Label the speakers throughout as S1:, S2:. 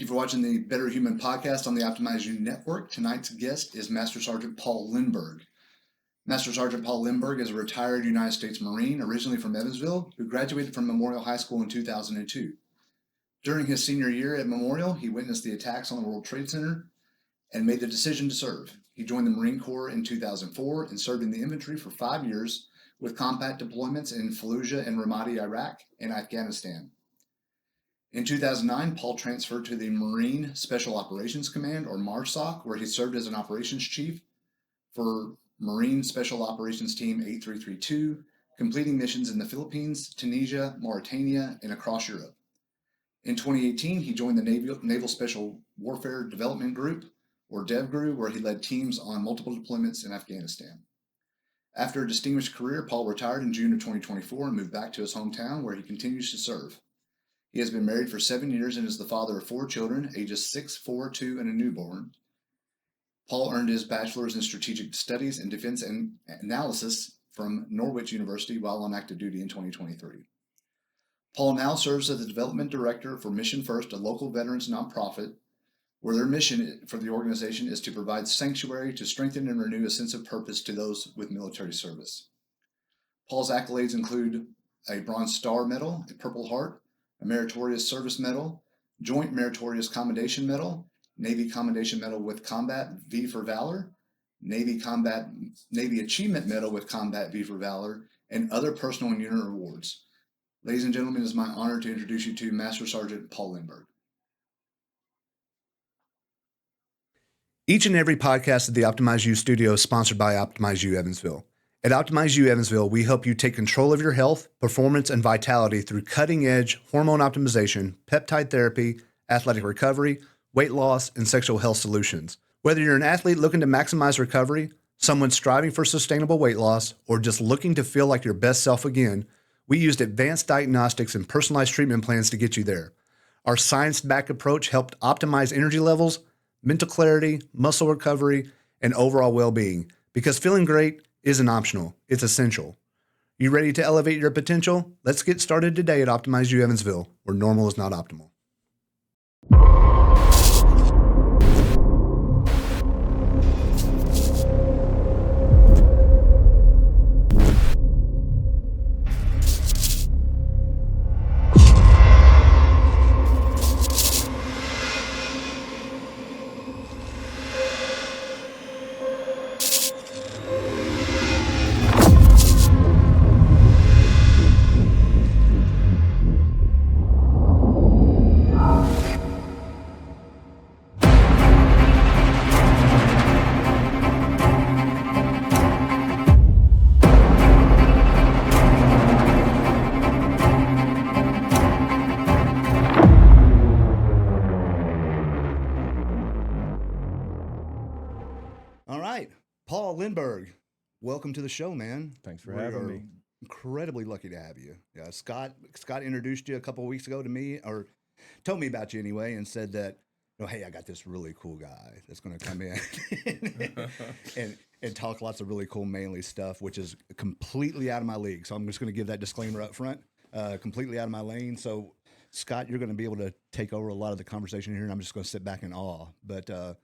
S1: you for watching the Better Human podcast on the Optimize You Network. Tonight's guest is Master Sergeant Paul Linberg. Master Sergeant Paul Linberg is a retired United States Marine, originally from Evansville, who graduated from Memorial High School in 2002. During his senior year at Memorial, he witnessed the attacks on the World Trade Center and made the decision to serve. He joined the Marine Corps in 2004 and served in the infantry for 5 years with combat deployments in Fallujah and Ramadi, Iraq, and Afghanistan. In 2009, Paul transferred to the Marine Special Operations Command, or MARSOC, where he served as an operations chief for Marine Special Operations Team 8332, completing missions in the Philippines, Tunisia, Mauritania, and across Europe. In 2018, he joined the Naval Special Warfare Development Group, or DEVGRU, where he led teams on multiple deployments in Afghanistan. After a distinguished career, Paul retired in June of 2024 and moved back to his hometown, where he continues to serve. He has been married for 7 years and is the father of 4 children, ages 6, 4, 2, and a newborn. Paul earned his bachelor's in strategic studies and defense analysis from Norwich University while on active duty in 2023. Paul now serves as the development director for Mission First, a local veterans nonprofit, where their mission for the organization is to provide sanctuary to strengthen and renew a sense of purpose to those with military service. Paul's accolades include a Bronze Star Medal, a Purple Heart, a Meritorious Service Medal, Joint Meritorious Commendation Medal, Navy Commendation Medal with Combat V for Valor, Navy Achievement Medal with Combat V for Valor, and other personal and unit awards. Ladies and gentlemen, it is my honor to introduce you to Master Sergeant Paul Linberg. Each and every podcast of the Optimize You studio is sponsored by Optimize You Evansville. At Optimize You Evansville, we help you take control of your health, performance, and vitality through cutting-edge hormone optimization, peptide therapy, athletic recovery, weight loss, and sexual health solutions. Whether you're an athlete looking to maximize recovery, someone striving for sustainable weight loss, or just looking to feel like your best self again, we used advanced diagnostics and personalized treatment plans to get you there. Our science-backed approach helped optimize energy levels, mental clarity, muscle recovery, and overall well-being, because feeling great isn't optional, it's essential. You ready to elevate your potential? Let's get started today at Optimize You Evansville, where normal is not optimal. Paul Linberg, welcome to the show, man.
S2: Thanks for having me.
S1: Incredibly lucky to have you. Yeah, Scott introduced you a couple of weeks ago to me, or told me about you anyway, and said that, hey, I got this really cool guy that's going to come in and talk lots of really cool manly stuff, which is completely out of my league. So I'm just going to give that disclaimer up front, completely out of my lane. So Scott, you're going to be able to take over a lot of the conversation here, and I'm just going to sit back in awe. But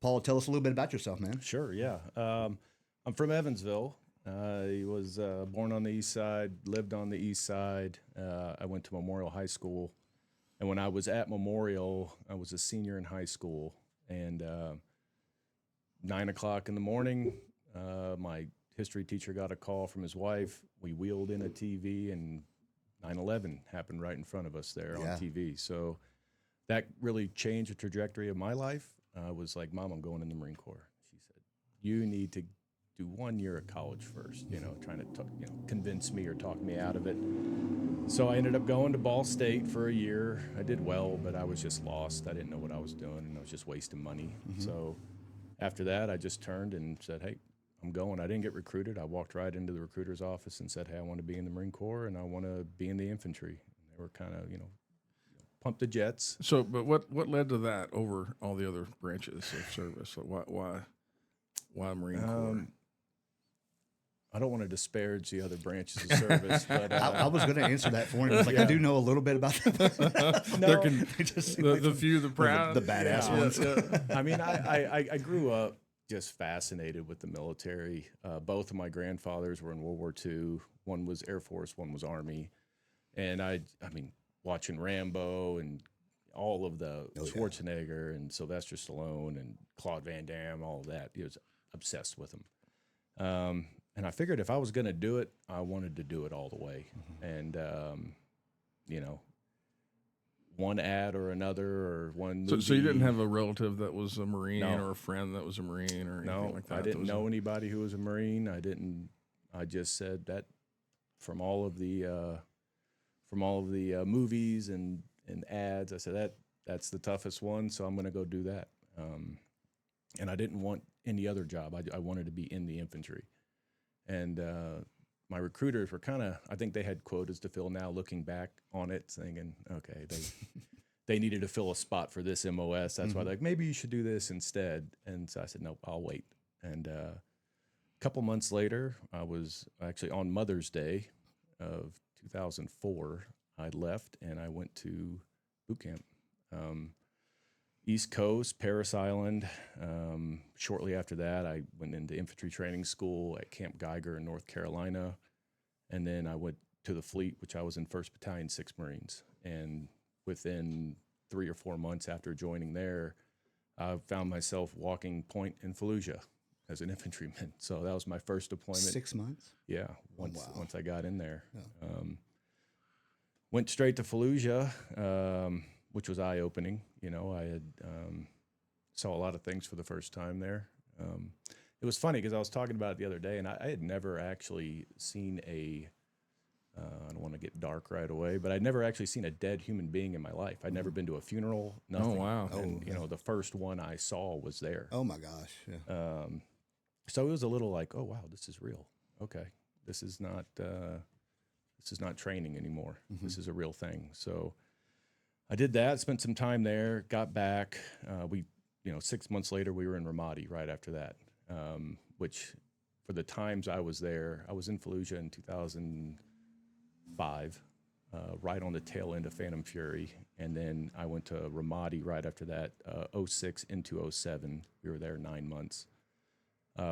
S1: Paul, tell us a little bit about yourself, man.
S2: Sure, yeah. I'm from Evansville. I was born on the east side, lived on the east side. I went to Memorial High School. And when I was at Memorial, I was a senior in high school. And 9 o'clock in the morning, my history teacher got a call from his wife. We wheeled in a TV, and 9/11 happened right in front of us there on TV. So that really changed the trajectory of my life. I was like, Mom, I'm going in the Marine Corps. She said, you need to do 1 year at college first, trying to convince me or talk me out of it. So I ended up going to Ball State for a year. I did well, but I was just lost. I didn't know what I was doing, and I was just wasting money. Mm-hmm. So after that, I just turned and said, hey, I'm going. I didn't get recruited. I walked right into the recruiter's office and said, hey, I want to be in the Marine Corps, and I want to be in the infantry. And they were kind of, pump the jets.
S3: So, but what led to that over all the other branches of service? So why Marine Corps?
S2: I don't want to disparage the other branches of service, but
S1: I was going to answer that for him. It's like, I do know a little bit about them.
S3: There can, the few, the proud,
S1: the badass ones.
S2: I mean, I grew up just fascinated with the military. Both of my grandfathers were in World War II. One was Air Force, one was Army. And I mean, watching Rambo and all of the Schwarzenegger and Sylvester Stallone and Claude Van Damme, all of that, he was obsessed with them. And I figured if I was going to do it, I wanted to do it all the way. And, you know, one ad or another or one movie.
S3: So you didn't have a relative that was a Marine or a friend that was a Marine or anything like that?
S2: I didn't know anybody who was a Marine. I just said that from all of the movies and ads, I said that's the toughest one, so I'm going to go do that. And I didn't want any other job. I wanted to be in the infantry. And my recruiters were kind of, I think they had quotas to fill now, looking back on it, thinking, okay, they needed to fill a spot for this MOS. That's why they're like, maybe you should do this instead. And so I said, nope, I'll wait. And a couple months later, I was actually on Mother's Day of 2004, I left and I went to boot camp. East Coast, Parris Island. Shortly after that, I went into infantry training school at Camp Geiger in North Carolina. And then I went to the fleet, which I was in 1st Battalion, 6th Marines. And within 3 or 4 months after joining there, I found myself walking point in Fallujah as an infantryman. So that was my first deployment.
S1: 6 months?
S2: Yeah, once I got in there.
S1: Yeah.
S2: Went straight to Fallujah, which was eye-opening. You know, I had saw a lot of things for the first time there. It was funny because I was talking about it the other day, and I had never actually seen I don't want to get dark right away, but I'd never actually seen a dead human being in my life. I'd never been to a funeral, nothing.
S3: Oh, wow.
S2: And, you know, the first one I saw was there.
S1: Oh, my gosh. Yeah.
S2: So it was a little like, oh, wow, this is real. Okay, this is not training anymore. This is a real thing. So I did that, spent some time there, got back. 6 months later, we were in Ramadi right after that, which for the times I was there, I was in Fallujah in 2005, right on the tail end of Phantom Fury. And then I went to Ramadi right after that, 06 into 07. We were there 9 months,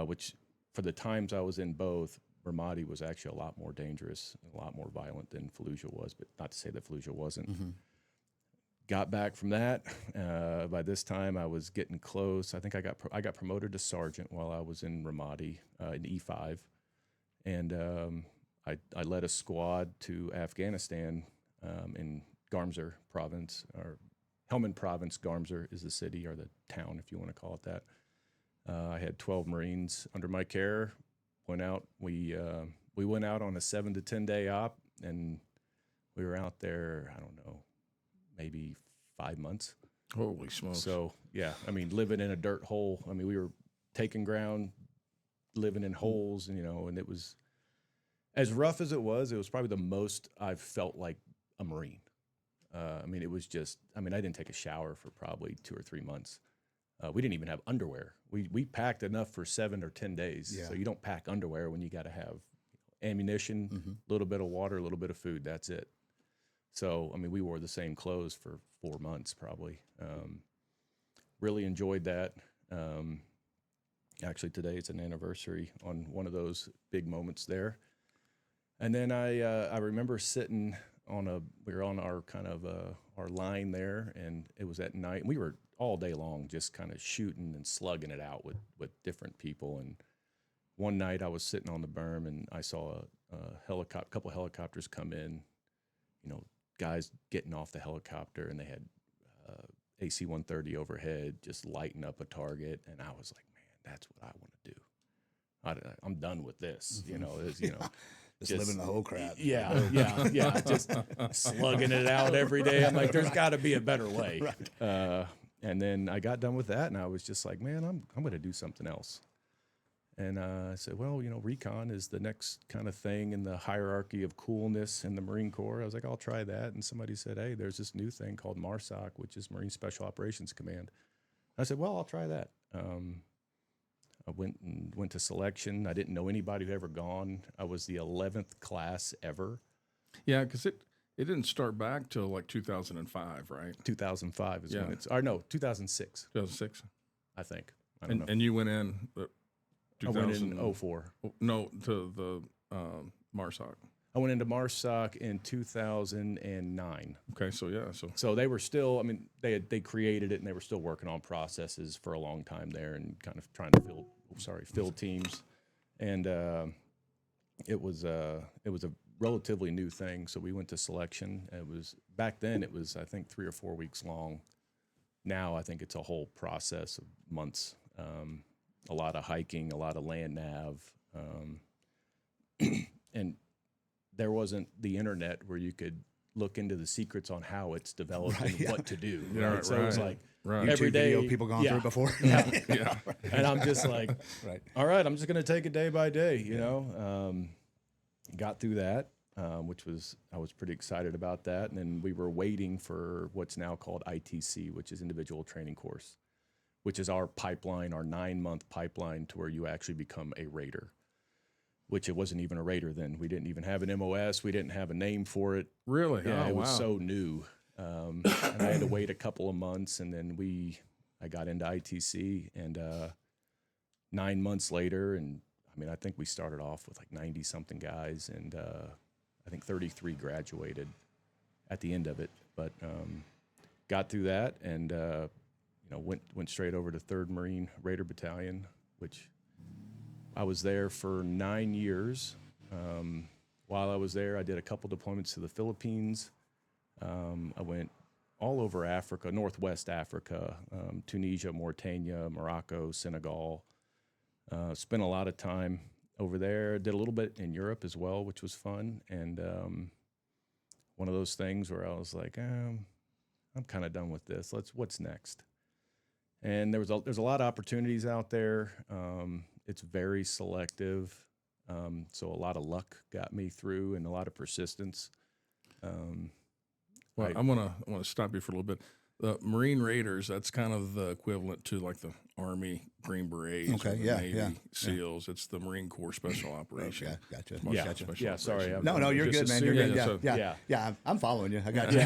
S2: which for the times I was in both, Ramadi was actually a lot more dangerous, a lot more violent than Fallujah was, but not to say that Fallujah wasn't. Got back from that. By this time, I was getting close. I think I got promoted to sergeant while I was in Ramadi in E5, and I led a squad to Afghanistan in Garmsur province, or Helmand province. Garmsur is the city or the town, if you want to call it that. I had 12 Marines under my care. Went out. We went out on a 7 to 10 day op, and we were out there, I don't know, maybe 5 months.
S3: Holy smokes.
S2: So, yeah, I mean, living in a dirt hole. I mean, we were taking ground, living in holes, and it was as rough as it was probably the most I've felt like a Marine. I mean, it was just, I didn't take a shower for probably 2 or 3 months. We didn't even have underwear. We packed enough for 7 or 10 days.
S1: Yeah.
S2: So you don't pack underwear when you got to have ammunition, a little bit of water, a little bit of food. That's it. So, we wore the same clothes for 4 months probably. Really enjoyed that. Actually, today it's an anniversary on one of those big moments there. And then I remember sitting we were on our kind of our line there, and it was at night. We were all day long just kind of shooting and slugging it out with different people. And one night I was sitting on the berm, and I saw a couple helicopters come in, guys getting off the helicopter, and they had AC-130 overhead just lighting up a target. And I was like, man, that's what I want to do. I'm done with this,
S1: Just living the whole crap.
S2: Yeah. Just slugging it out every day. I'm like, there's got to be a better way.
S1: Right.
S2: And then I got done with that, and I was just like, man, I'm going to do something else. And I said, well, recon is the next kind of thing in the hierarchy of coolness in the Marine Corps. I was like, I'll try that. And somebody said, hey, there's this new thing called MARSOC, which is Marine Special Operations Command. I said, well, I'll try that. I went to selection. I didn't know anybody who ever gone. I was the 11th class ever.
S3: Yeah, because it didn't start back till like 2005, right?
S2: 2005 is when it's, or no, 2006.
S3: 2006,
S2: I think. I don't know.
S3: And you went in.
S2: I went in 2004.
S3: No, to the MARSOC.
S2: I went into MARSOC in 2009.
S3: Okay, so
S2: So they were still, I mean, they created it and they were still working on processes for a long time there and kind of trying to fill teams. And it was a relatively new thing. So we went to selection. Back then it was, I think, 3 or 4 weeks long. Now I think it's a whole process of months. A lot of hiking, a lot of land nav. And there wasn't the internet where you could look into the secrets on how it's developed and what to do.
S3: Yeah,
S2: right? So it was like
S1: YouTube
S2: every day
S1: video people gone through it before.
S2: Yeah. And I'm just like,
S1: Right.
S2: all right, I'm just going to take it day by day, you know. Got through that, I was pretty excited about that. And then we were waiting for what's now called ITC, which is Individual Training Course, which is our pipeline, our 9-month pipeline to where you actually become a Raider. Which it wasn't even a Raider then. We didn't even have an MOS. We didn't have a name for it.
S3: Really?
S2: Yeah,
S3: it
S2: was so new. And I had to wait a couple of months, and then I got into ITC, and 9 months later, and I mean, I think we started off with like 90-something guys, and I think 33 graduated at the end of it. But got through that, and went straight over to 3rd Marine Raider Battalion, which I was there for 9 years. While I was there, I did a couple deployments to the Philippines. I went all over Africa, Northwest Africa, Tunisia, Mauritania, Morocco, Senegal. Spent a lot of time over there. Did a little bit in Europe as well, which was fun. And one of those things where I was like, I'm kind of done with this. What's next? And there's a lot of opportunities out there. It's very selective, so a lot of luck got me through, and a lot of persistence.
S3: Well, I want to stop you for a little bit. The Marine Raiders, that's kind of the equivalent to like the Army Green Berets, or the Navy SEALs. It's the Marine Corps Special Operations.
S1: Gotcha.
S2: Yeah, sorry.
S1: No, you're good, man. You're good. Yeah, I'm following you. I got you.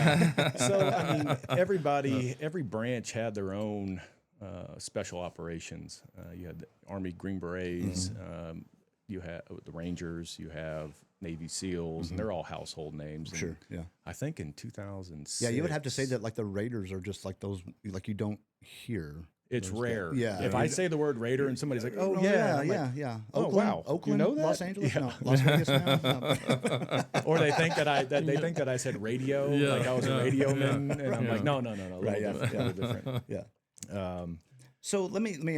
S2: So, I mean, every branch had their own special operations. You had the Army Green Berets, you have the Rangers, you have Navy SEALs, and they're all household names. And
S1: Sure, yeah.
S2: I think in 2006.
S1: Yeah, you would have to say that like the Raiders are just like those, like you don't hear.
S2: It's rare.
S1: Yeah.
S2: If I say the word Raider and somebody's like, oh,
S1: yeah.
S2: Oakland,
S1: Oh, wow.
S2: Oakland, you know that?
S1: Los Angeles?
S2: Yeah.
S1: No, Las Vegas now? No.
S2: Or they think that I said radio, like I was a radio man, and I'm like, no,
S1: Right,
S2: a little different.
S1: Yeah. So let me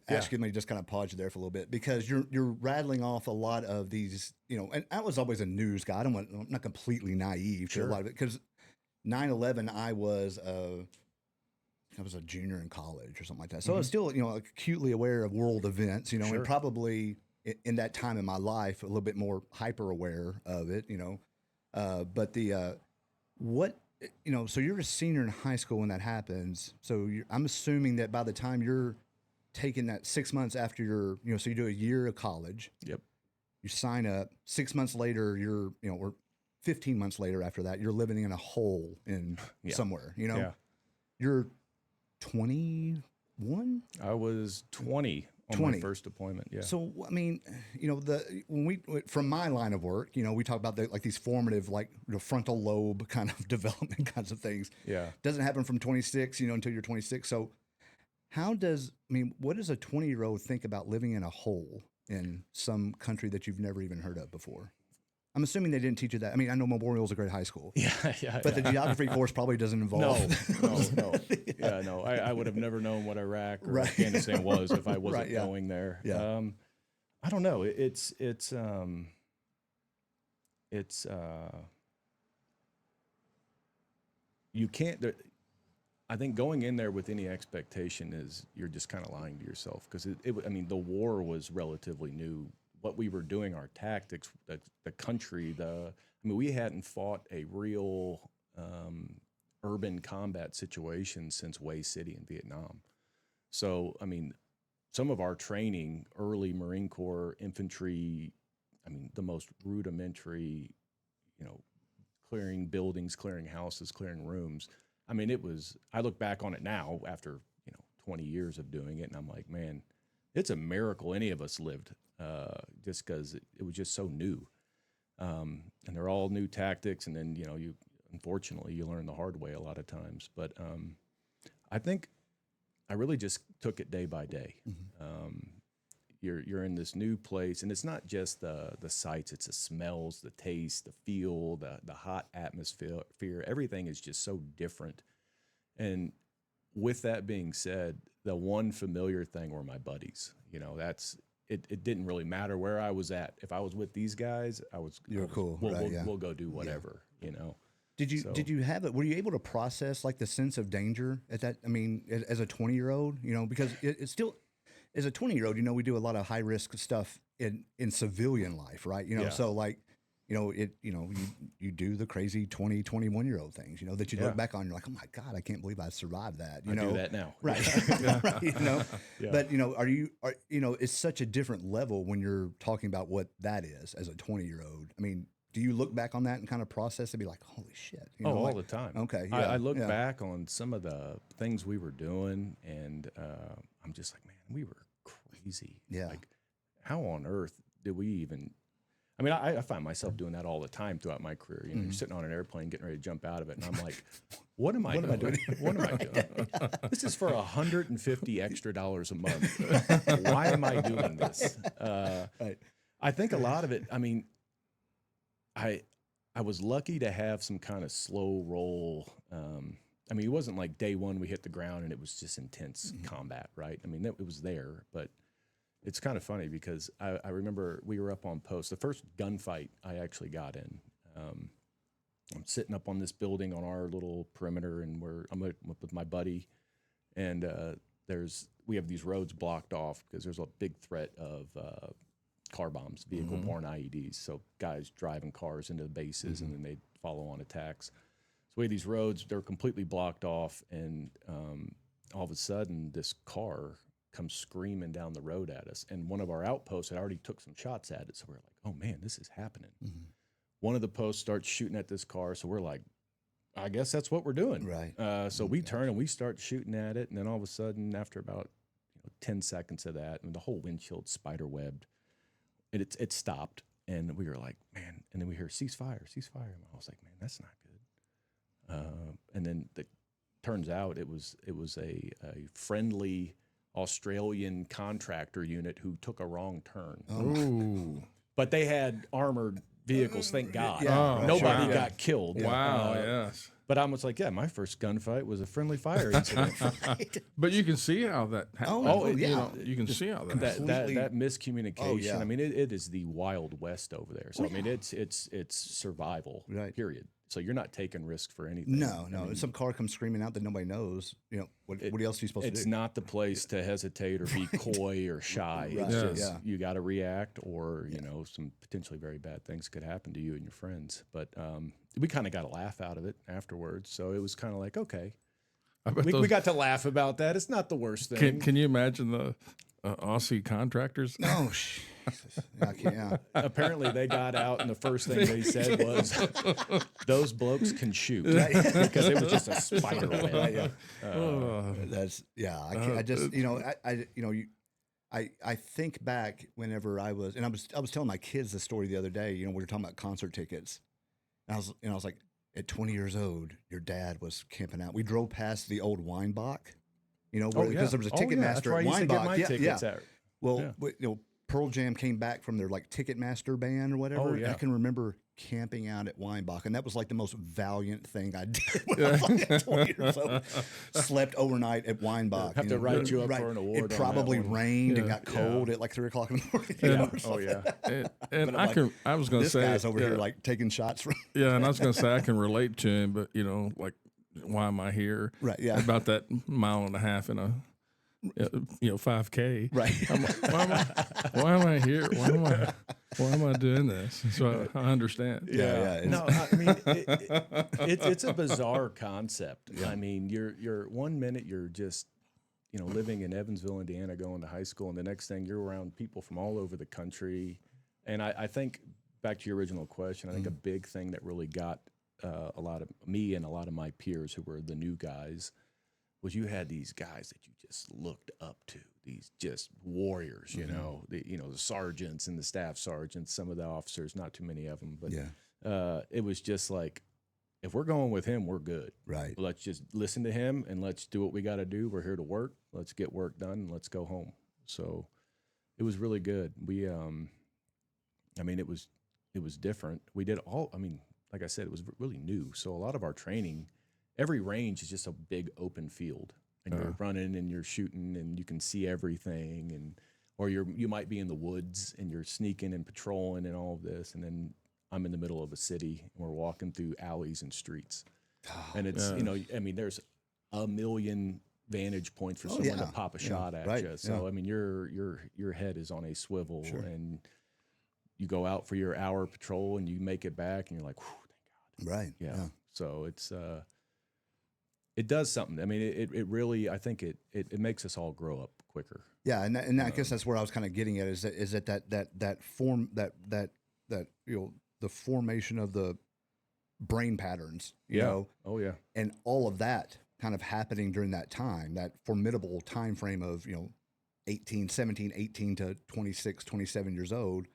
S1: ask you. Let me just kind of pause you there for a little bit, because you're rattling off a lot of these, and I was always a news guy. I'm not completely naive to a lot of it, because 9/11 I was a junior in college or something like that. So I was still acutely aware of world events, and probably in that time in my life a little bit more hyper aware of it, But so you're a senior in high school when that happens. So I'm assuming that by the time you're taking that 6 months after so you do a year of college.
S2: Yep.
S1: You sign up. 6 months later, or 15 months later after that, you're living in a hole in somewhere.
S2: Yeah.
S1: You're 21.
S2: I was 20 on my first deployment. Yeah.
S1: So I mean, from my line of work, we talk about these formative, like frontal lobe kind of development kinds of things.
S2: Yeah.
S1: Doesn't happen from 26, until you're 26. So what does a 20-year-old think about living in a hole in some country that you've never even heard of before? I'm assuming they didn't teach you that. I mean, I know Memorial's a great high school. But the geography course probably doesn't involve.
S2: No. Yeah, no. I would have never known what Iraq or Afghanistan was if I wasn't going there.
S1: Yeah.
S2: I don't know. You can't. I think going in there with any expectation is you're just kind of lying to yourself, because the war was relatively new. What we were doing, our tactics, the country, we hadn't fought a real urban combat situation since Way City in Vietnam. So, some of our training, early Marine Corps infantry, I mean, the most rudimentary, you know, clearing buildings, clearing houses, clearing rooms. I mean, I look back on it now after, 20 years of doing it, and I'm like, man, it's a miracle any of us lived, just because it was just so new. And they're all new tactics, and then, unfortunately, you learn the hard way a lot of times. But I think I really just took it day by day. You're in this new place, and it's not just the sights; it's the smells, the taste, the feel, the hot atmosphere. Everything is just so different. And with that being said, the one familiar thing were my buddies. That's it. It didn't really matter where I was at. If I was with these guys,
S4: You're cool.
S2: We'll go do whatever.
S4: Did you have it? Were you able to process like the sense of danger at that? I mean, as a 20-year-old, because it's still, as a 20-year-old, we do a lot of high risk stuff in civilian life, right? So like, you do the crazy 20, 21-year-old things, that you look back on, you're like, oh my God, I can't believe I survived that.
S2: I do that now.
S4: Right. Right. But, it's such a different level when you're talking about what that is as a 20-year-old. I mean, do you look back on that and kind of process and be like, holy shit?
S2: All the time.
S4: Okay.
S2: Yeah, I look back on some of the things we were doing, and I'm just like, man, we were crazy.
S4: Yeah.
S2: Like, how on earth did we even? I mean, I find myself doing that all the time throughout my career. You're sitting on an airplane, getting ready to jump out of it, and I'm like, what am I doing? What am I doing? This is for $150 extra a month. Why am I doing this?
S4: Right.
S2: I think a lot of it. I mean, I was lucky to have some kind of slow roll. I mean, it wasn't like day one we hit the ground and it was just intense combat, right? I mean, it was there, but it's kind of funny because I remember we were up on post. The first gunfight I actually got in, I'm sitting up on this building on our little perimeter, and I'm with my buddy, and we have these roads blocked off because there's a big threat of car bombs, vehicle-borne IEDs. So guys driving cars into the bases, and then they'd follow on attacks. So we had these roads, they're completely blocked off, and all of a sudden this car comes screaming down the road at us. And one of our outposts had already took some shots at it. So we're like, oh man, this is happening. One of the posts starts shooting at this car. So we're like, I guess that's what we're doing.
S4: Right.
S2: So we turn and we start shooting at it. And then all of a sudden, after about 10 seconds of that, and the whole windshield spider webbed, it stopped. And we were like, man, and then we hear ceasefire. And I was like, man, that's not good. And then turns out it was a friendly Australian contractor unit who took a wrong turn.
S3: Ooh.
S2: But they had armored vehicles, thank God.
S3: Nobody
S2: got killed.
S3: Wow, yes.
S2: But I was like, yeah, my first gunfight was a friendly fire incident.
S3: But you can see how that happens. You can see how
S2: that miscommunication. I mean, it is the Wild West over there. So I mean, it's survival.
S4: Right.
S2: Period. So you're not taking risks for anything.
S4: No. I mean, some car comes screaming out that nobody knows. What else are you supposed to do?
S2: It's not the place to hesitate or be coy or shy.
S4: Right.
S2: It's just you got to react, or some potentially very bad things could happen to you and your friends. But we kind of got a laugh out of it afterwards. So it was kind of like, okay, we got to laugh about that. It's not the worst thing.
S3: Can you imagine the Aussie contractors?
S4: No. I can't.
S2: Apparently they got out, and the first thing they said was, "Those blokes can shoot," because it was just a spider web.
S4: I think back whenever I was telling my kids the story the other day. We were talking about concert tickets, and I was like, at 20 years old, your dad was camping out. We drove past the old Weinbach, because there was a Ticketmaster at Weinbach. Well, Pearl Jam came back from their Ticketmaster band or whatever. I can remember camping out at Weinbach, and that was like the most valiant thing I did when I was like 20 years old. Slept overnight at Weinbach.
S2: Have to write you up for an award.
S4: It probably rained and got cold at like 3 o'clock in the morning.
S3: And I was going to say,
S4: this guy's over here taking shots from.
S3: Yeah, and I was going to say I can relate to him, but why am I here?
S4: Right. Yeah.
S3: About that mile and a half in a 5K.
S4: Right.
S3: Why am I here? Why am I doing this? So I understand.
S2: Yeah. No, I mean, it's a bizarre concept. Yeah. I mean, you're 1 minute you're just living in Evansville, Indiana, going to high school, and the next thing you're around people from all over the country. And I think, back to your original question, I think a big thing that really got a lot of me and a lot of my peers who were the new guys was you had these guys that you just looked up to, these just warriors, the sergeants and the staff sergeants, some of the officers, not too many of them, but it was just like, if we're going with him, we're good.
S4: Right.
S2: Let's just listen to him and let's do what we got to do. We're here to work. Let's get work done and let's go home. So it was really good. We, it was different. We did like I said, it was really new. So a lot of our training, every range is just a big open field, and you're running and you're shooting and you can see everything, or you might be in the woods and you're sneaking and patrolling and all of this, and then I'm in the middle of a city and we're walking through alleys and streets, and it's there's a million vantage points for someone to pop a shot at you. So your head is on a swivel, and you go out for your hour patrol and you make it back and you're like, whew, thank God.
S4: Right.
S2: Yeah. So it's it does something. I mean, it really, I think it makes us all grow up quicker.
S4: Yeah, and I guess that's where I was kind of getting at is that form that the formation of the brain patterns, you know.
S2: Oh yeah.
S4: And all of that kind of happening during that time, that formidable time frame of, 18 to 26, 27 years old,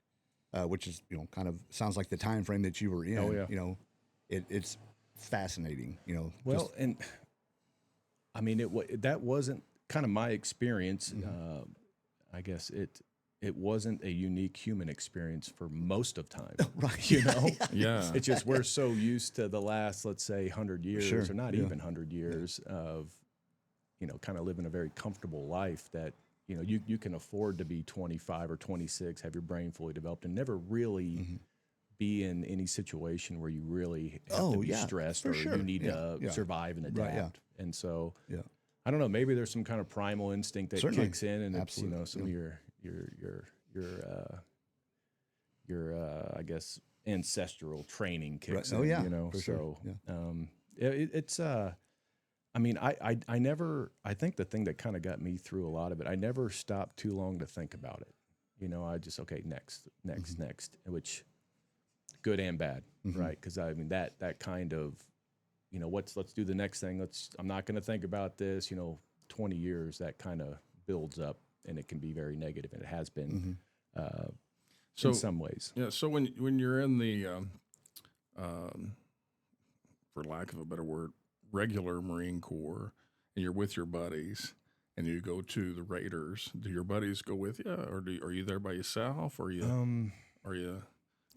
S4: which is, kind of sounds like the time frame that you were in.
S2: Oh yeah.
S4: It's fascinating,
S2: Well, and I mean, that wasn't kind of my experience. I guess it wasn't a unique human experience for most of time,
S4: right?
S3: Yeah.
S2: It's just we're so used to the last, let's say, 100 years, or not even 100 years of, kind of living a very comfortable life that you can afford to be 25 or 26, have your brain fully developed, and never really be in any situation where you really have to be stressed or you need to survive and adapt. And so, I don't know, maybe there's some kind of primal instinct that kicks in, and it's, some of your I guess ancestral training kicks in.
S4: For sure.
S2: It's I think the thing that kind of got me through a lot of it, I never stopped too long to think about it. I just, next, which good and bad, right? Because that kind of, let's do the next thing. I'm not going to think about this. 20 years, that kind of builds up, and it can be very negative, and it has been in some ways.
S3: Yeah. So when you're in the, for lack of a better word, regular Marine Corps, and you're with your buddies, and you go to the Raiders, do your buddies go with you, or are you there by yourself, or you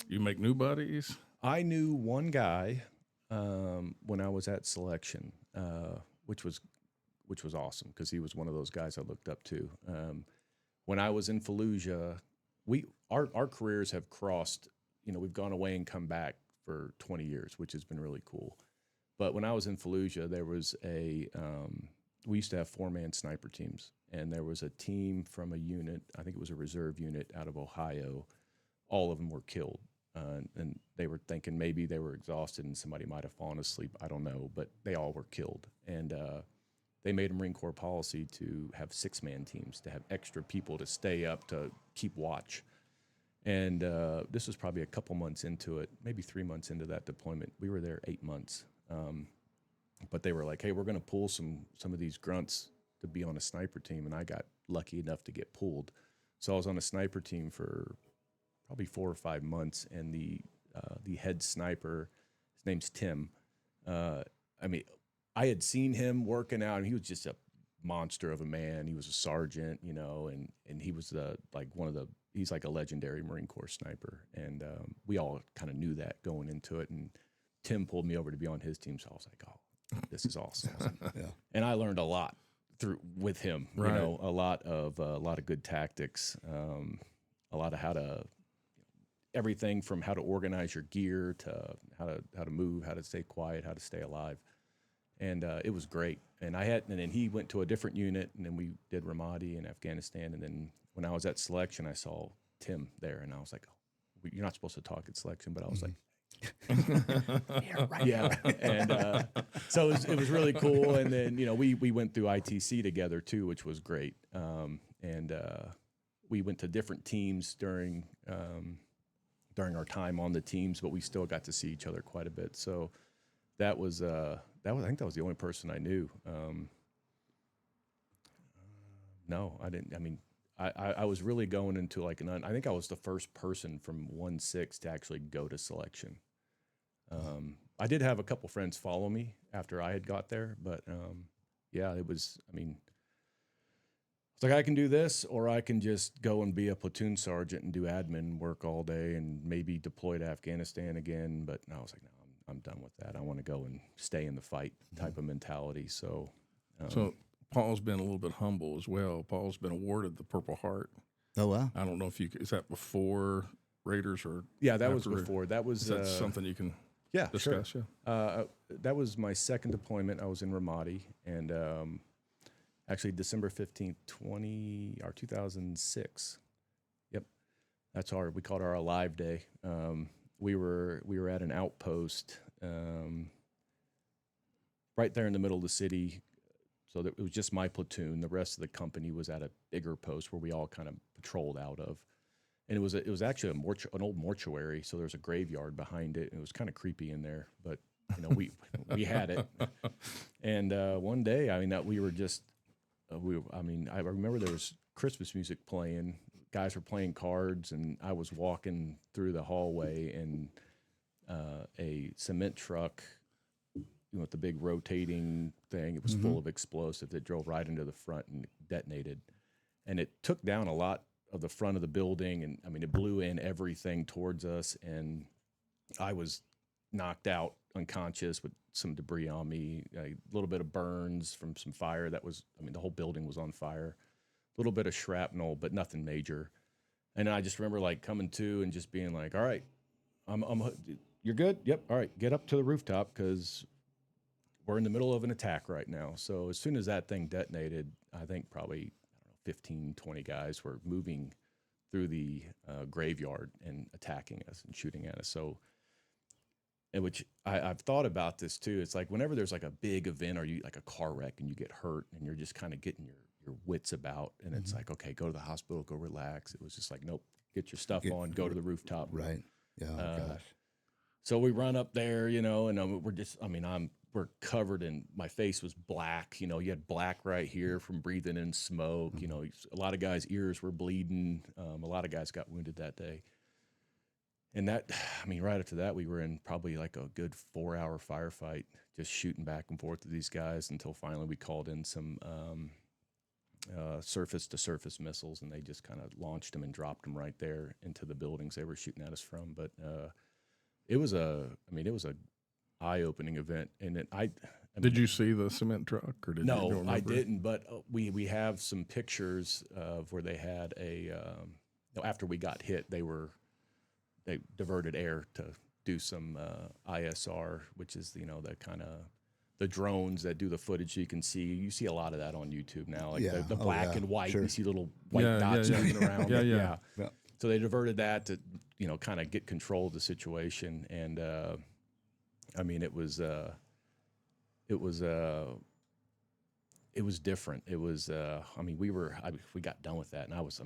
S3: make new buddies?
S2: I knew one guy when I was at selection, which was awesome because he was one of those guys I looked up to. When I was in Fallujah, our careers have crossed. We've gone away and come back for 20 years, which has been really cool. But when I was in Fallujah, there was we used to have 4-man sniper teams, and there was a team from a unit, I think it was a reserve unit out of Ohio. All of them were killed. And they were thinking maybe they were exhausted and somebody might have fallen asleep. I don't know, but they all were killed. And they made a Marine Corps policy to have 6-man teams, to have extra people to stay up to keep watch. And this was probably a couple months into it, maybe 3 months into that deployment. We were there 8 months. But they were like, hey, we're going to pull some of these grunts to be on a sniper team. And I got lucky enough to get pulled. So I was on a sniper team for probably 4 or 5 months, and the head sniper, his name's Tim. I had seen him working out, and he was just a monster of a man. He was a sergeant, and he was he's like a legendary Marine Corps sniper, and we all kind of knew that going into it. And Tim pulled me over to be on his team, so I was like, oh, this is awesome. And I learned a lot with him,
S3: right.
S2: A lot of good tactics, a lot of how to. Everything from how to organize your gear to how to move, how to stay quiet, how to stay alive, and it was great. And then he went to a different unit, and then we did Ramadi in Afghanistan. And then when I was at selection, I saw Tim there, and I was like, oh, "You're not supposed to talk at selection," but I was like, Yeah, and so it was really cool. And then we went through ITC together too, which was great. And we went to different teams during our time on the teams, but we still got to see each other quite a bit. So that was I think that was the only person I knew. No, I didn't. I mean, I was really going into like I think I was the first person from 1-6 to actually go to selection. I did have a couple friends follow me after I had got there, but yeah, it was, I mean, it's like I can do this, or I can just go and be a platoon sergeant and do admin work all day and maybe deploy to Afghanistan again. But no, I was like, no, I'm done with that. I want to go and stay in the fight type of mentality. So,
S3: So Paul's been a little bit humble as well. Paul's been awarded the Purple Heart.
S4: Oh, wow.
S3: I don't know if is that before Raiders or
S2: yeah, that was
S3: after?
S2: before. That was
S3: Is that something you can discuss?
S2: Sure.
S3: Yeah.
S2: That was my second deployment. I was in Ramadi, and actually December 15th, 2006. Yep. We called our Alive Day. We were at an outpost right there in the middle of the city. So it was just my platoon. The rest of the company was at a bigger post where we all kind of patrolled out of. And it was actually an old mortuary, so there's a graveyard behind it. It was kind of creepy in there, but we had it. And one day, I mean, that we were just I remember there was Christmas music playing. Guys were playing cards, and I was walking through the hallway, and a cement truck, with the big rotating thing, it was full of explosives. It drove right into the front and detonated, and it took down a lot of the front of the building, and I mean, it blew in everything towards us, and I was knocked out unconscious with some debris on me, a little bit of burns from some fire the whole building was on fire, a little bit of shrapnel, but nothing major. And I just remember like coming to and just being like, all right, you're good? Yep. All right, get up to the rooftop because we're in the middle of an attack right now. So as soon as that thing detonated, I think probably 15, 20 guys were moving through the graveyard and attacking us and shooting at us. So, which I've thought about this too. It's like whenever there's like a big event or you like a car wreck and you get hurt and you're just kind of getting your wits about, and it's like, okay, go to the hospital, go relax. It was just like, nope, get your stuff on, go to the rooftop.
S4: Right. Yeah. Oh, gosh.
S2: So we run up there, and we're covered in, my face was black. You had black right here from breathing in smoke. A lot of guys' ears were bleeding. A lot of guys got wounded that day. And right after that, we were in probably like a good 4-hour firefight, just shooting back and forth with these guys until finally we called in some surface-to-surface missiles, and they just kind of launched them and dropped them right there into the buildings they were shooting at us from. But it was a eye-opening event. And
S3: did you see the cement truck, or did you?
S2: No, I didn't. But we have some pictures of where they had after we got hit, they diverted air to do some ISR, which is the kind of the drones that do the footage. You can see. You see a lot of that on YouTube now, like the black and white.
S4: Sure.
S2: You see little white dots moving around.
S3: Yeah.
S2: So they diverted that to kind of get control of the situation, and it was different. It was we got done with that, and I was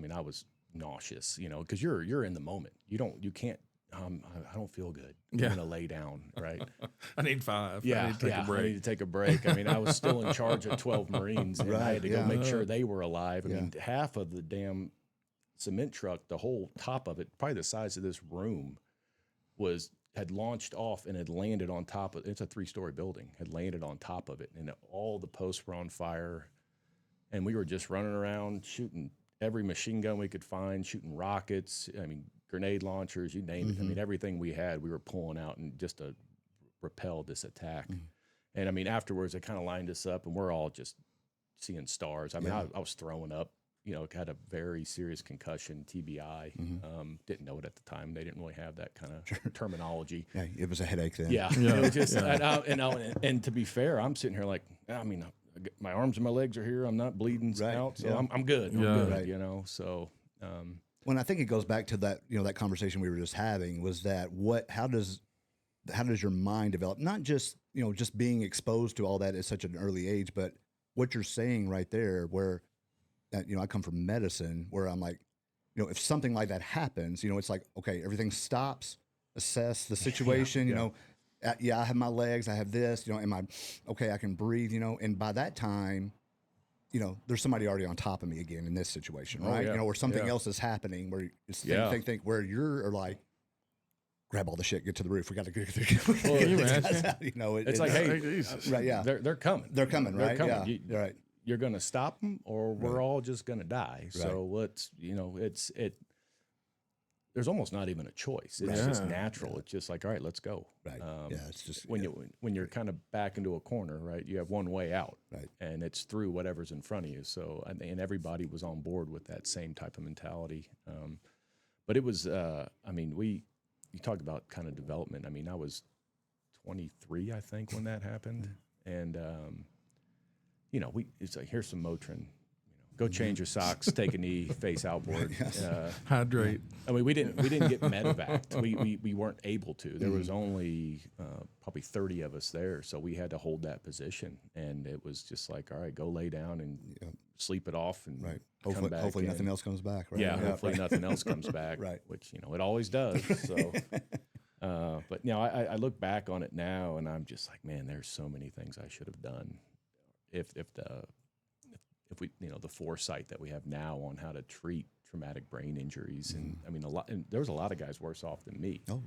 S2: nauseous, because you're in the moment. You can't. I don't feel good. I'm gonna lay down, right?
S3: I need 5.
S2: Yeah,
S3: I need to take a break.
S2: I need to take a break. I was still in charge of 12 Marines, and I had to go make sure they were alive. Half of the damn cement truck, the whole top of it, probably the size of this room, had launched off and had landed on top of. It's a 3-story building. Had landed on top of it, and all the posts were on fire, and we were just running around shooting every machine gun we could find, shooting rockets. Grenade launchers, you name it. Everything we had, we were pulling out and just to repel this attack. And afterwards, they kind of lined us up, and we're all just seeing stars. I was throwing up. Had a very serious concussion, TBI. Didn't know it at the time. They didn't really have that kind of terminology.
S4: Yeah, it was a headache then.
S2: Yeah. It was just, and to be fair, I'm sitting here like, my arms and my legs are here. I'm not bleeding out, so I'm good. I'm good. Right. So.
S4: Well, I think it goes back to that, that conversation we were just having, was that how does how does your mind develop? Not just, just being exposed to all that at such an early age, but what you're saying right there, where, I come from medicine, where I'm like, if something like that happens, it's like, okay, everything stops, assess the situation, I have my legs, I have this, am I okay? I can breathe, and by that time, there's somebody already on top of me again in this situation, right? Or something else is happening where it's think where you're like, grab all the shit, get to the roof. We got to get
S2: Well,
S4: these guys out.
S2: It's like, hey,
S4: right? Yeah,
S2: they're coming.
S4: They're coming, right?
S2: They're coming.
S4: Yeah, right.
S2: You're going to stop them, or we're all just going to die. So let's, there's almost not even a choice. It's just natural. It's just like, all right, let's go.
S4: Right. It's just
S2: when you're kind of back into a corner, right? You have one way out,
S4: right? And
S2: it's through whatever's in front of you. So, and everybody was on board with that same type of mentality. But it was, you talked about kind of development. I mean, I was 23, I think, when that happened. And, it's like, here's some Motrin. Go change your socks, take a knee, face outboard.
S3: Hydrate.
S2: I mean, we didn't get medevaced. We weren't able to. There was only probably 30 of us there, so we had to hold that position. And it was just like, all right, go lay down and sleep it off, and come back.
S4: Hopefully nothing else comes back. Right?
S2: Yeah, hopefully nothing else comes back.
S4: Right.
S2: Which it always does. So, but I look back on it now, and I'm just like, man, there's so many things I should have done. If we, the foresight that we have now on how to treat traumatic brain injuries, and I mean, there was a lot of guys worse off than me.
S4: Oh,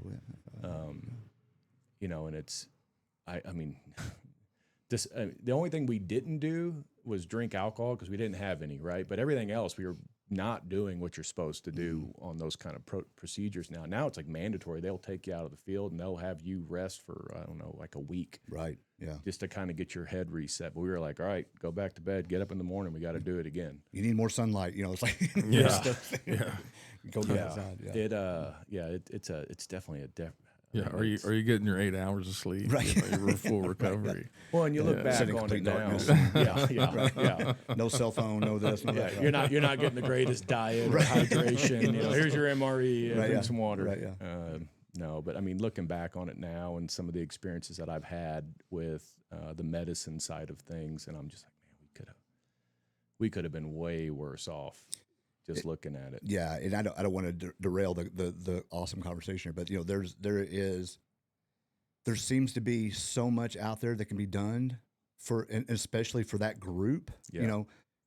S4: yeah.
S2: And it's, I mean, this the only thing we didn't do was drink alcohol because we didn't have any, right? But everything else, we were not doing what you're supposed to do on those kind of procedures now. Now it's like mandatory. They'll take you out of the field and they'll have you rest for, I don't know, like a week.
S4: Right, yeah.
S2: Just to kind of get your head reset. But we were like, all right, go back to bed, get up in the morning, we got to do it again.
S4: You need more sunlight, it's like, go get outside. Yeah.
S2: It's definitely a
S3: Yeah, are you getting your 8 hours of sleep?
S4: Right,
S3: You're full recovery.
S2: Right. Well, and you look back on it now. Yeah.
S4: No cell phone, no this, no that.
S2: You're not getting the greatest diet or hydration. Here's your MRE, drink some water.
S4: Right, yeah.
S2: No, but I mean, looking back on it now and some of the experiences that I've had with the medicine side of things, and I'm just like, man, we could have been way worse off. Just looking at it.
S4: Yeah, and I don't want to derail the awesome conversation here, but there seems to be so much out there that can be done and especially for that group.
S2: Yeah.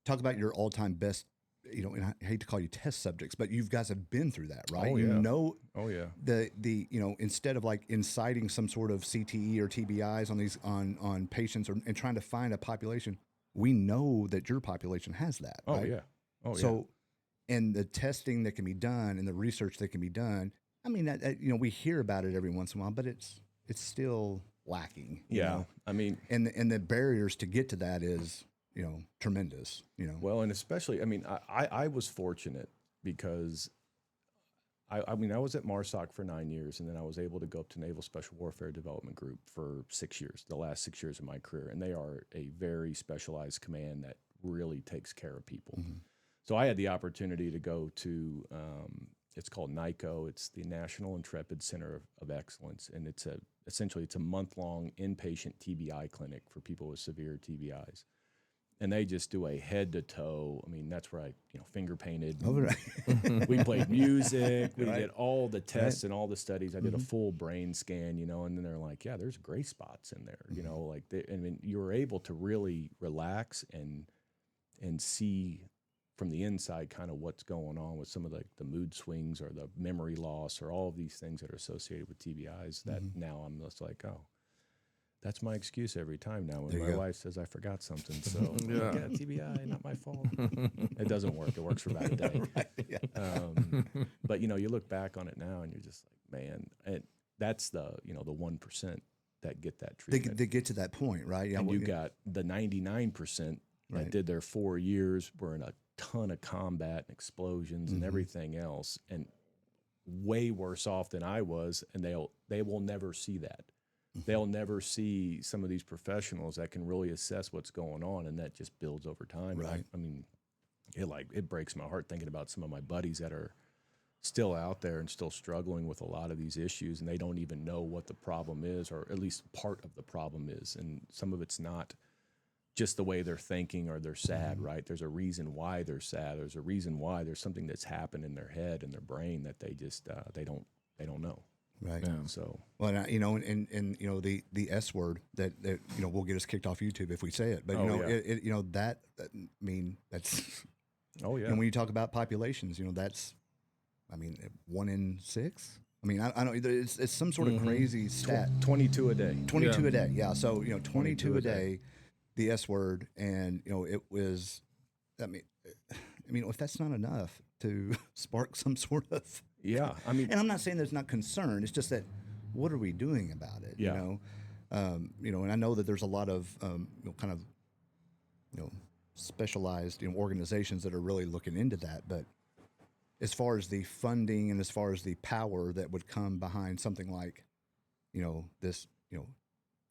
S4: Talk about your all-time best. And I hate to call you test subjects, but you guys have been through that, right?
S2: Oh, yeah.
S4: Oh yeah. Instead of like inciting some sort of CTE or TBIs on patients and trying to find a population, we know that your population has that.
S2: Oh
S4: right?
S2: yeah. Oh yeah.
S4: So. And the testing that can be done and the research that can be done, I mean, we hear about it every once in a while, but it's still lacking. You know?
S2: I mean,
S4: and the barriers to get to that is, tremendous.
S2: Well, and especially, I mean, I was fortunate because I was at MARSOC for 9 years, and then I was able to go up to Naval Special Warfare Development Group for 6 years, the last 6 years of my career, and they are a very specialized command that really takes care of people. Mm-hmm. So I had the opportunity to go to, it's called NICO. It's the National Intrepid Center of Excellence, and essentially it's a month-long inpatient TBI clinic for people with severe TBIs. And they just do a head-to-toe. I mean, that's where I, finger painted.
S4: Oh, right.
S2: We played music. We did all the tests and all the studies. I did a full brain scan, and then they're like, yeah, there's gray spots in there, you were able to really relax and see from the inside kind of what's going on with some of the mood swings or the memory loss or all of these things that are associated with TBIs that now I'm just like, oh, that's my excuse every time now when my wife says I forgot something. So yeah, TBI, not my fault. It doesn't work. It works for about a day.
S4: Right, yeah.
S2: But you look back on it now and you're just like, man, that's the 1% that get that treatment.
S4: They get to that point, right? Yeah.
S2: And you got the 99% that did their 4 years, were in a ton of combat and explosions and everything else, and way worse off than I was, and they will never see that. They'll never see some of these professionals that can really assess what's going on, and that just builds over time.
S4: Right.
S2: I mean, it breaks my heart thinking about some of my buddies that are still out there and still struggling with a lot of these issues, and they don't even know what the problem is, or at least part of the problem is. And some of it's not just the way they're thinking or they're sad, right? There's a reason why they're sad. There's a reason why there's something that's happened in their head and their brain that they just they don't know.
S4: Right.
S3: Yeah.
S2: So
S4: Well, and the S word that will get us kicked off YouTube if we say it. But that I mean that's
S2: yeah.
S4: And when you talk about populations, that's 1 in 6. I mean, I don't. It's some sort of crazy stat.
S2: 22 a day.
S4: 22 a day. Yeah. So 22 a day. The S word, and it was. I mean, if that's not enough to spark some sort of.
S2: Yeah. I mean,
S4: and I'm not saying there's not concern. It's just that what are we doing about it?
S2: Yeah.
S4: And I know that there's a lot of kind of specialized organizations that are really looking into that, but as far as the funding and as far as the power that would come behind something like this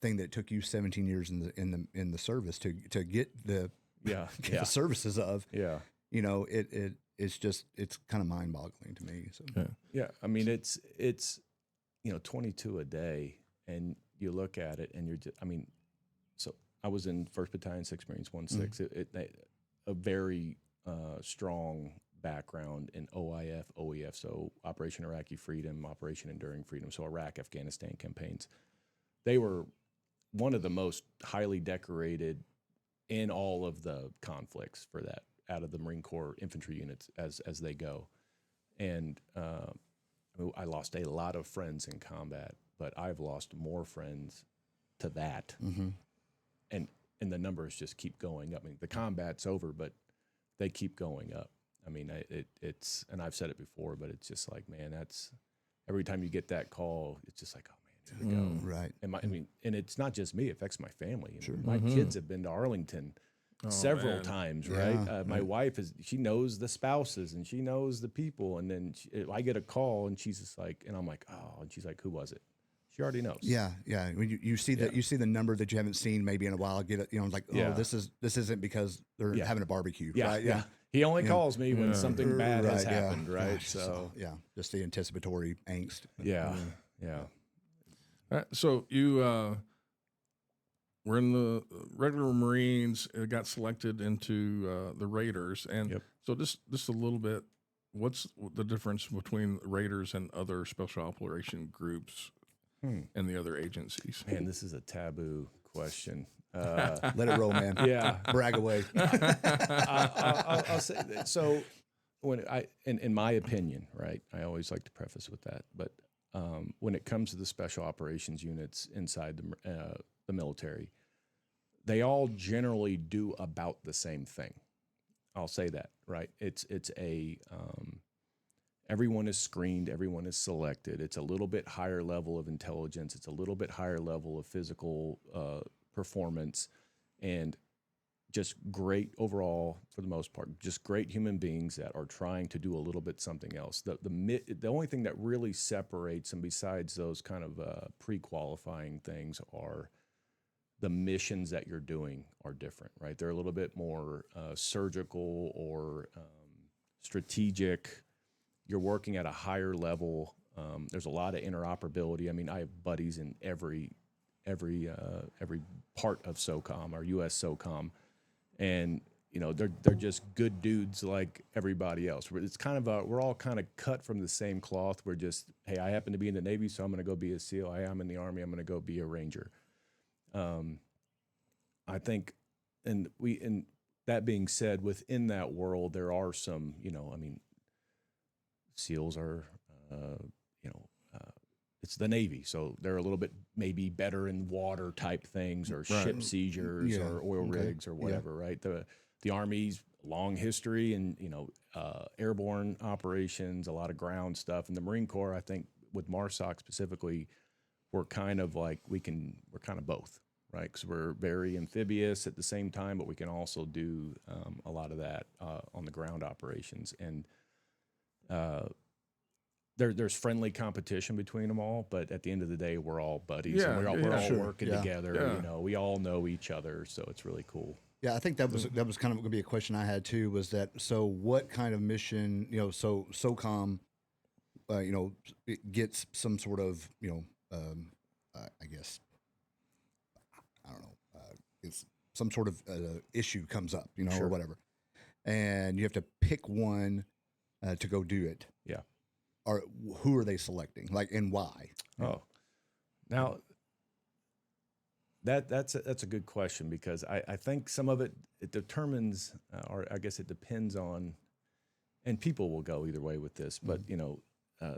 S4: thing that took you 17 years in the service to get the the services of it's kind of mind-boggling to me. So
S2: yeah, I mean it's 22 a day, and you look at it and you're just, so I was in 1st Battalion 6th Marines 1-6, a very strong background in OEF, so Operation Iraqi Freedom, Operation Enduring Freedom, so Iraq, Afghanistan campaigns. They were one of the most highly decorated in all of the conflicts for that, out of the Marine Corps infantry units as they go. And I lost a lot of friends in combat, but I've lost more friends to that. And the numbers just keep going up. I mean, the combat's over, but they keep going up. I mean, it's, and I've said it before, but it's just like, man, that's, every time you get that call, it's just like, oh man, here we go.
S4: Right.
S2: And and it's not just me, it affects my family.
S4: Sure.
S2: My kids have been to Arlington several times, right? My wife she knows the spouses and she knows the people. And then I get a call and she's just like, and I'm like, oh, and she's like, who was it? She already knows.
S4: Yeah. When you see that, you see the number that you haven't seen maybe in a while. Get it, like, oh, this isn't because they're having a barbecue, right?
S2: Yeah. He only calls me when something bad has happened, right?
S4: Gosh,
S2: so
S4: just the anticipatory angst.
S2: Yeah.
S3: So you were in the regular Marines, got selected into the Raiders, and so just a little bit. What's the difference between Raiders and other special operation groups and the other agencies?
S2: Man, this is a taboo question.
S4: Let it roll, man.
S2: Yeah,
S4: brag away.
S2: I'll say that. So when in my opinion, right, I always like to preface with that, but when it comes to the special operations units inside the military, they all generally do about the same thing. I'll say that, right? It's everyone is screened, everyone is selected. It's a little bit higher level of intelligence. It's a little bit higher level of physical performance, and just great overall, for the most part, just great human beings that are trying to do a little bit something else. The only thing that really separates them, besides those kind of pre-qualifying things, are the missions that you're doing are different, right? They're a little bit more surgical or strategic. You're working at a higher level. There's a lot of interoperability. I mean, I have buddies in every part of SOCOM or U.S. SOCOM, and they're just good dudes like everybody else. It's kind of we're all kind of cut from the same cloth. We're just, hey, I happen to be in the Navy, so I'm going to go be a SEAL. Hey, I'm in the Army, I'm going to go be a Ranger. I think, and that being said, within that world, there are some, SEALs are, it's the Navy, so they're a little bit maybe better in water type things, or ship seizures or oil rigs or whatever, right? The Army's long history and, airborne operations, a lot of ground stuff. And the Marine Corps, I think with MARSOC specifically, we're kind of like, we're kind of both, right? Because we're very amphibious at the same time, but we can also do a lot of that on the ground operations. And there's friendly competition between them all, but at the end of the day, we're all buddies, and we're all working together. We all know each other, so it's really cool.
S4: Yeah, I think that was kind of going to be a question I had too. Was that, so what kind of mission? So SOCOM it gets some sort of, I guess, I don't know, it's some sort of issue comes up,
S2: Sure.
S4: or whatever, and you have to pick one to go do it.
S2: Yeah.
S4: Or who are they selecting, like, and why?
S2: Oh, now that's a good question, because I think some of it determines, or I guess it depends on, and people will go either way with this, but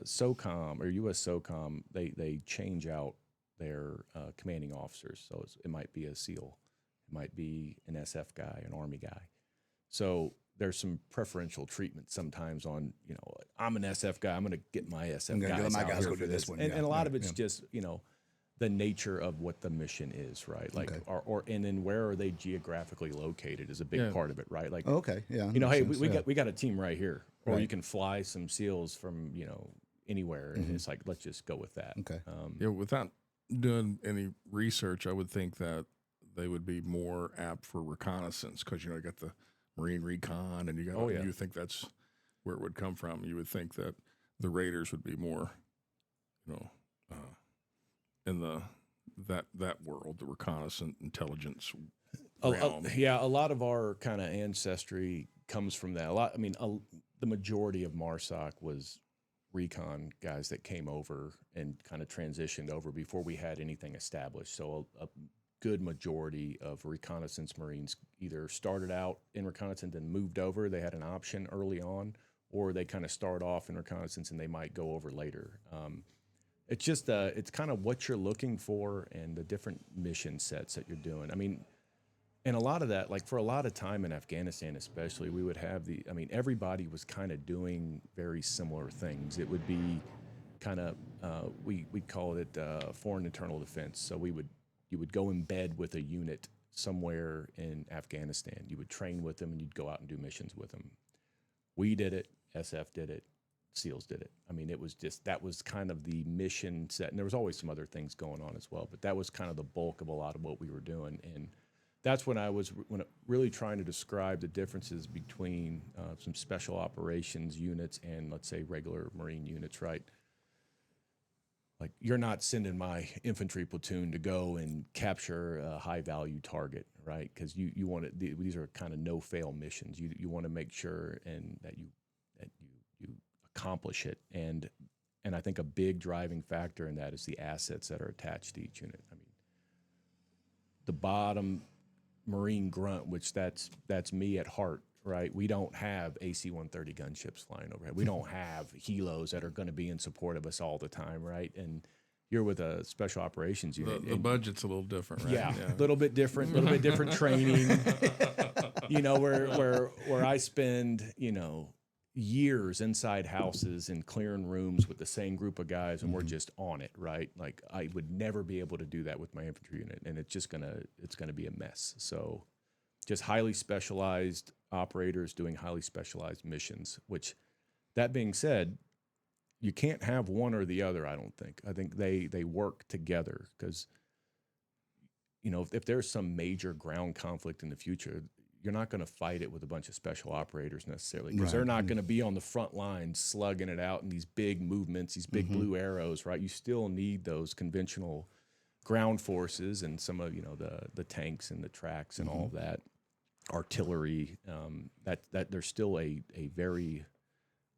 S2: SOCOM or U.S. SOCOM, they change out their commanding officers. So it might be a SEAL, it might be an SF guy, an Army guy. So there's some preferential treatment sometimes on, I'm an SF guy, I'm going to get my SF guys out here
S4: go
S2: for
S4: do this one.
S2: And a lot of it's
S4: yeah.
S2: just, the nature of what the mission is, right? Like,
S4: Okay.
S2: and then where are they geographically located is a big part of it, right? Like,
S4: Okay, yeah.
S2: hey,
S4: makes
S2: we
S4: sense,
S2: got a team right here, or
S4: Right.
S2: you can fly some SEAls from anywhere, and it's like, let's just go with that.
S4: Okay.
S3: Without doing any research, I would think that they would be more apt for reconnaissance because you got the Marine Recon, and you got. You think that's where it would come from. You would think that the Raiders would be more, in that world, the reconnaissance intelligence realm.
S2: Yeah, a lot of our kind of ancestry comes from that. The majority of MARSOC was recon guys that came over and kind of transitioned over before we had anything established. So a good majority of reconnaissance Marines either started out in reconnaissance and moved over. They had an option early on, or they kind of start off in reconnaissance and they might go over later. It's just it's kind of what you're looking for and the different mission sets that you're doing. And a lot of that, like for a lot of time in Afghanistan especially, we would have everybody was kind of doing very similar things. It would be kind of, we call it foreign internal defense. So you would go in bed with a unit somewhere in Afghanistan. You would train with them and you'd go out and do missions with them. We did it, SF did it, SEALs did it. It was that was kind of the mission set. And there was always some other things going on as well, but that was kind of the bulk of a lot of what we were doing. And that's when I was really trying to describe the differences between some special operations units and, let's say, regular Marine units, right? Like, you're not sending my infantry platoon to go and capture a high-value target, right? Because you want it. These are kind of no-fail missions. You want to make sure and that you accomplish it. And I think a big driving factor in that is the assets that are attached to each unit. The bottom Marine grunt, which that's me at heart, right? We don't have AC-130 gunships flying overhead. We don't have helos that are going to be in support of us all the time, right? And you're with a special operations unit.
S3: The budget's a little different, right?
S2: Yeah, a little bit different training. Where I spend, years inside houses and clearing rooms with the same group of guys, and we're just on it, right? Like, I would never be able to do that with my infantry unit, and it's gonna be a mess. So just highly specialized operators doing highly specialized missions, which, that being said, you can't have one or the other, I don't think. I think they work together because, if there's some major ground conflict in the future, you're not going to fight it with a bunch of special operators necessarily, because they're not going to be on the front lines slugging it out in these big movements, these big blue arrows, right? You still need those conventional ground forces and some of, the tanks and the tracks and all of that, artillery, that there's still a very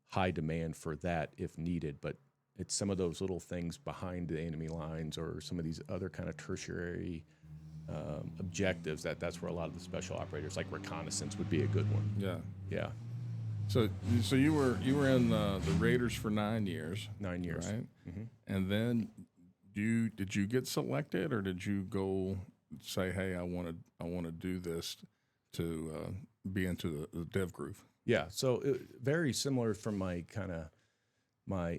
S2: high demand for that if needed, but it's some of those little things behind the enemy lines or some of these other kind of tertiary objectives that's where a lot of the special operators, like reconnaissance, would be a good one. Yeah.
S3: So you were in the Raiders for 9 years.
S2: 9 years,
S3: right? And then did you get selected, or did you go say, hey, I want to do this to be into the DEVGRU?
S2: Yeah. So very similar from my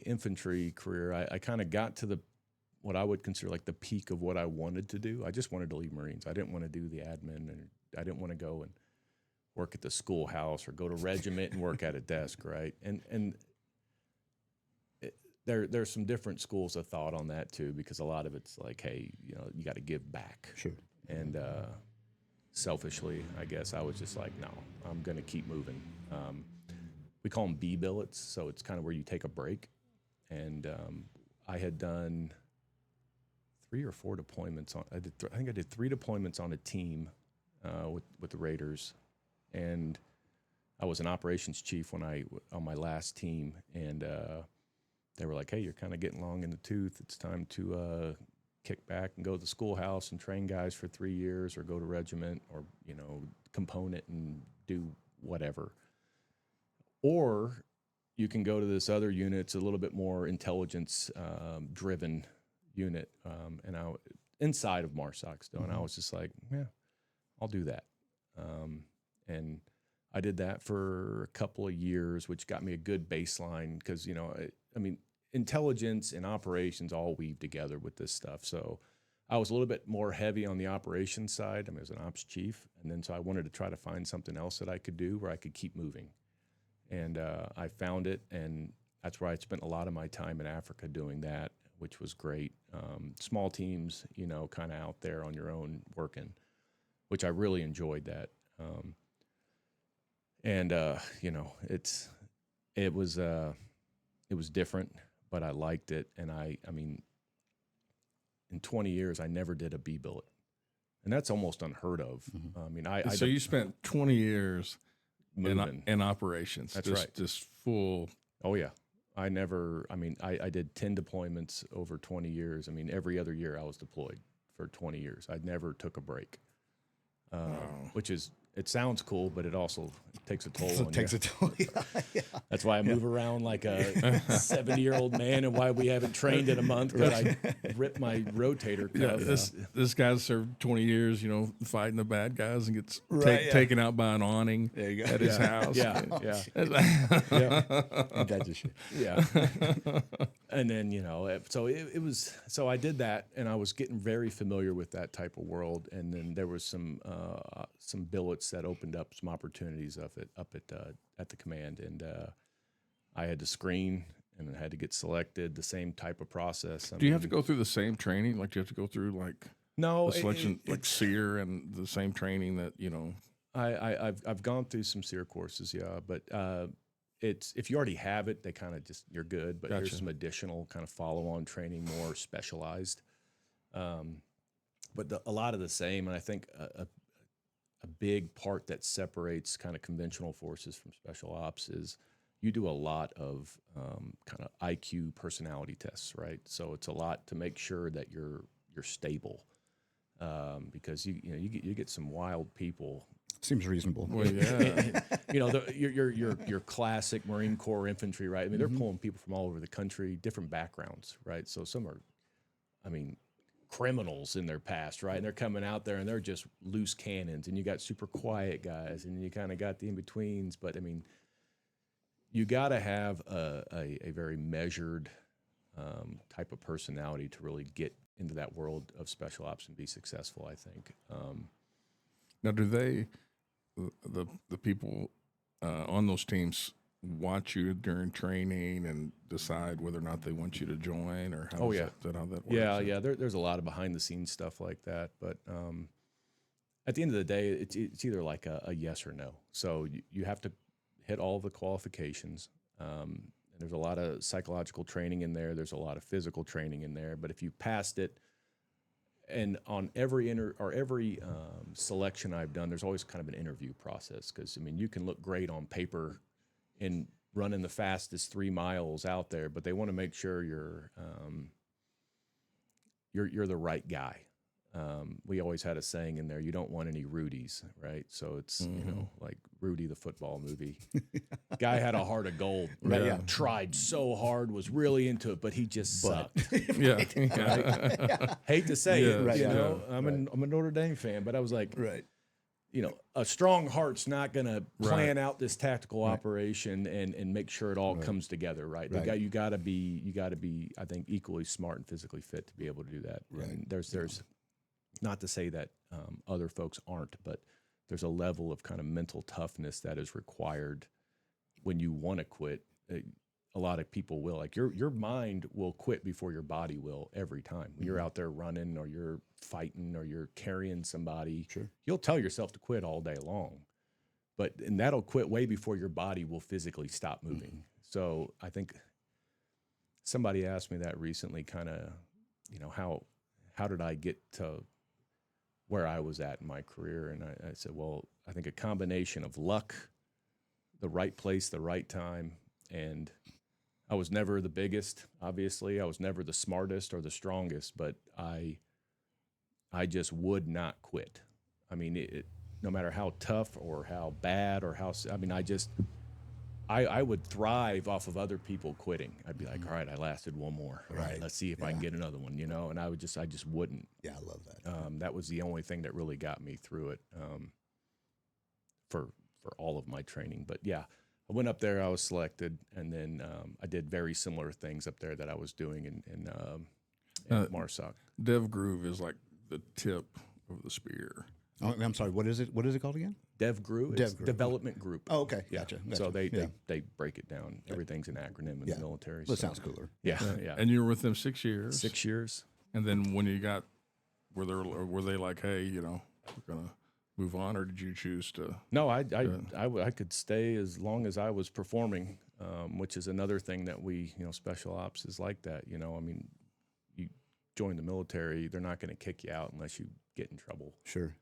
S2: infantry career. I kind of got to what I would consider like the peak of what I wanted to do. I just wanted to leave Marines. I didn't want to do the admin, and I didn't want to go and work at the schoolhouse or go to regiment and work at a desk, right? And there's some different schools of thought on that too, because a lot of it's like, hey, you got to give back.
S4: Sure.
S2: And selfishly, I guess I was just like, no, I'm going to keep moving. We call them B billets, so it's kind of where you take a break. and I had done 3 or 4 deployments on. I think I did 3 deployments on a team with the Raiders, and I was an operations chief on my last team, and they were like, "Hey, you're kind of getting long in the tooth. It's time to kick back and go to the schoolhouse and train guys for 3 years, or go to regiment, or component and do whatever, or you can go to this other unit. It's a little bit more intelligence driven unit, and inside of MARSOC still." And I was just like, "Yeah, I'll do that." And I did that for a couple of years, which got me a good baseline because, I mean, intelligence and operations all weave together with this stuff. So I was a little bit more heavy on the operations side. I mean, I was an ops chief. And then so I wanted to try to find something else that I could do where I could keep moving. And I found it, and that's where I spent a lot of my time in Africa doing that, which was great. Small teams, kind of out there on your own working, which I really enjoyed that. It was different, but I liked it. And I mean, in 20 years, I never did a B billet, and that's almost unheard of. I mean,
S3: So you spent 20 years
S2: moving
S3: in operations.
S2: That's right.
S3: Just full.
S2: Oh yeah. I did 10 deployments over 20 years. I mean, every other year I was deployed for 20 years. I never took a break, which is, it sounds cool, but it also takes a toll on you.
S4: It takes a toll. Yeah.
S2: That's why I move around like a 70-year-old man, and why we haven't trained in a month, because I ripped my rotator cuff.
S3: This guy served 20 years, fighting the bad guys, and gets taken out by an awning at his house.
S2: Yeah.
S4: That's a shit.
S2: Yeah. And then, so I did that, and I was getting very familiar with that type of world. And then there was some billets that opened up some opportunities up at the command, and I had to screen and I had to get selected. The same type of process.
S3: Do you have to go through the same training? Like, do you have to go through
S2: no
S3: the selection, SEER, and the same training that
S2: I've gone through some SEER courses, yeah, but it's, if you already have it, they kind of just, you're good. But
S3: Gotcha.
S2: There's some additional kind of follow-on training, more specialized. But a lot of the same, and I think a big part that separates kind of conventional forces from special ops is you do a lot of kind of IQ personality tests, right? So it's a lot to make sure that you're stable, because you get some wild people.
S4: Seems reasonable.
S3: Well, yeah.
S2: Your classic Marine Corps infantry, right? I mean, they're pulling people from all over the country, different backgrounds, right? So some are, criminals in their past, right? And they're coming out there and they're just loose cannons, and you got super quiet guys, and you kind of got the in-betweens. But I mean, you got to have a very measured type of personality to really get into that world of special ops and be successful, I think.
S3: Now, do they, the people on those teams, watch you during training and decide whether or not they want you to join, or how is that how that works?
S2: Yeah. There's a lot of behind the scenes stuff like that, but at the end of the day, it's either like a yes or no. So you have to hit all the qualifications. And there's a lot of psychological training in there. There's a lot of physical training in there. But if you passed it, and on every selection I've done, there's always kind of an interview process, because you can look great on paper in running the fastest 3 miles out there, but they want to make sure you're the right guy. We always had a saying in there: you don't want any Rudies, right? So it's like Rudy the football movie. Guy had a heart of gold. Right? Yeah. Tried so hard, was really into it, but he just sucked. Hate to say it,
S4: right,
S2: I'm a Notre Dame fan, but I was like,
S4: right.
S2: A strong heart's not going to plan out this tactical operation and make sure it all comes together, right? You got to be, I think, equally smart and physically fit to be able to do that.
S4: Right.
S2: And there's not to say that other folks aren't, but there's a level of kind of mental toughness that is required when you want to quit. A lot of people will, like, your mind will quit before your body will every time. When you're out there running, or you're fighting, or you're carrying somebody, you'll tell yourself to quit all day long, and that'll quit way before your body will physically stop moving. So I think somebody asked me that recently, kind of, you know, how did I get to where I was at in my career? And I said, well, I think a combination of luck, the right place, the right time, and I was never the biggest, obviously. I was never the smartest or the strongest, but I just would not quit. I mean, no matter how tough or how bad or how, I mean, I would thrive off of other people quitting. I'd be like, all right, I lasted one more. All right, let's see if I can get another one, you know? And I just wouldn't.
S4: Yeah, I love that.
S2: That was the only thing that really got me through it for all of my training. But yeah, I went up there, I was selected, and then I did very similar things up there that I was doing in MARSOC.
S3: DEVGRU is like the tip of the spear.
S4: Oh, I'm sorry. What is it? What is it called again?
S2: DEVGRU. It's
S4: DEVGRU.
S2: Development Group.
S4: Oh, okay.
S2: Yeah.
S4: Gotcha.
S2: So they
S4: Yeah.
S2: break it down. Everything's an acronym in the military.
S4: Well, it
S2: so-
S4: sounds cooler.
S2: Yeah, yeah.
S3: And you were with them 6 years.
S2: 6 years.
S3: And then when you got, were they like, hey, you know, we're gonna move on, or did you choose to?
S2: No, I could stay as long as I was performing, which is another thing that special ops is like that. You know, I mean, you join the military, they're not going to kick you out unless you get in trouble.
S4: Sure.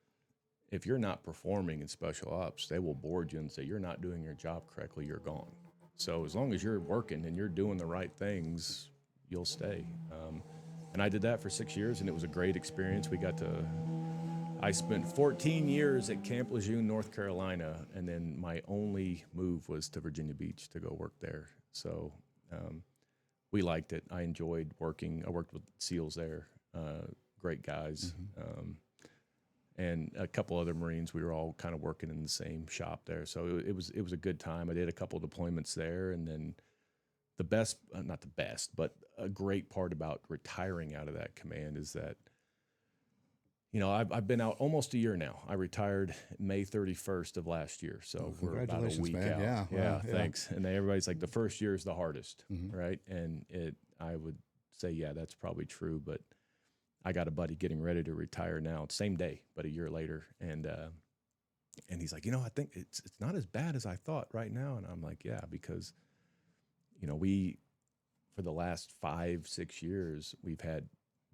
S2: If you're not performing in special ops, they will board you and say, you're not doing your job correctly, you're gone. So as long as you're working and you're doing the right things, you'll stay. And I did that for 6 years, and it was a great experience. I spent 14 years at Camp Lejeune, North Carolina, and then my only move was to Virginia Beach to go work there. So we liked it. I enjoyed working. I worked with SEALs there, great guys. And a couple other Marines. We were all kind of working in the same shop there. So it was a good time. I did a couple deployments there, and then the best, not the best, but a great part about retiring out of that command is that, you know, I've been out almost a year now. I retired May 31st of last year. So we're about a week
S4: man.
S2: out.
S4: Yeah,
S2: Yeah,
S4: wow, yeah.
S2: thanks. And everybody's like, the first year is the hardest, right? And I would say, yeah, that's probably true. But I got a buddy getting ready to retire now, same day, but a year later. And he's like, you know, I think it's not as bad as I thought right now. And I'm like, yeah, because, you know, for the last 5-6 years, we've had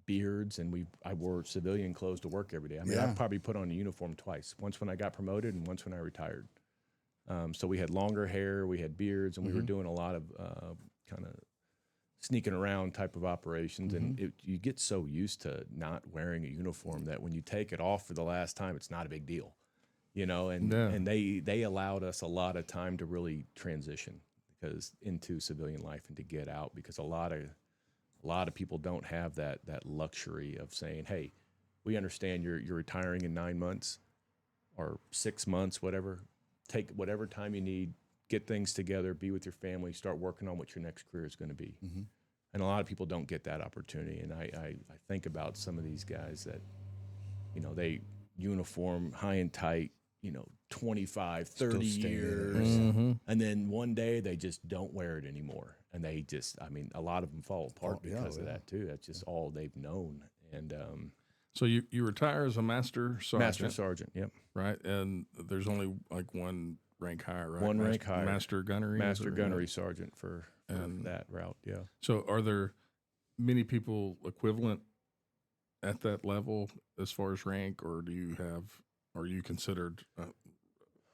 S2: beards, and I wore civilian clothes to work every day. I mean, I've probably put on a uniform twice, once when I got promoted and once when I retired. So we had longer hair, we had beards, and we were doing a lot of kind of sneaking around type of operations. And you get so used to not wearing a uniform that when you take it off for the last time, it's not a big deal, you know. And they allowed us a lot of time to really transition into civilian life and to get out, because a lot of people don't have that luxury of saying, hey, we understand you're retiring in 9 months or 6 months, whatever. Take whatever time you need, get things together, be with your family, start working on what your next career is going to be. And a lot of people don't get that opportunity. And I think about some of these guys that, you know, they uniform high and tight, you know, 25, 30 years. And then one day they just don't wear it anymore. And they just, I mean, a lot of them fall apart because of that too. That's just all they've known. And
S3: So you retire as a master sergeant.
S2: Master sergeant, yep.
S3: Right? And there's only like one rank higher, right?
S2: One rank higher.
S3: Master gunnery?
S2: Master gunnery sergeant for that route, yeah.
S3: So are there many people equivalent at that level as far as rank, or are you considered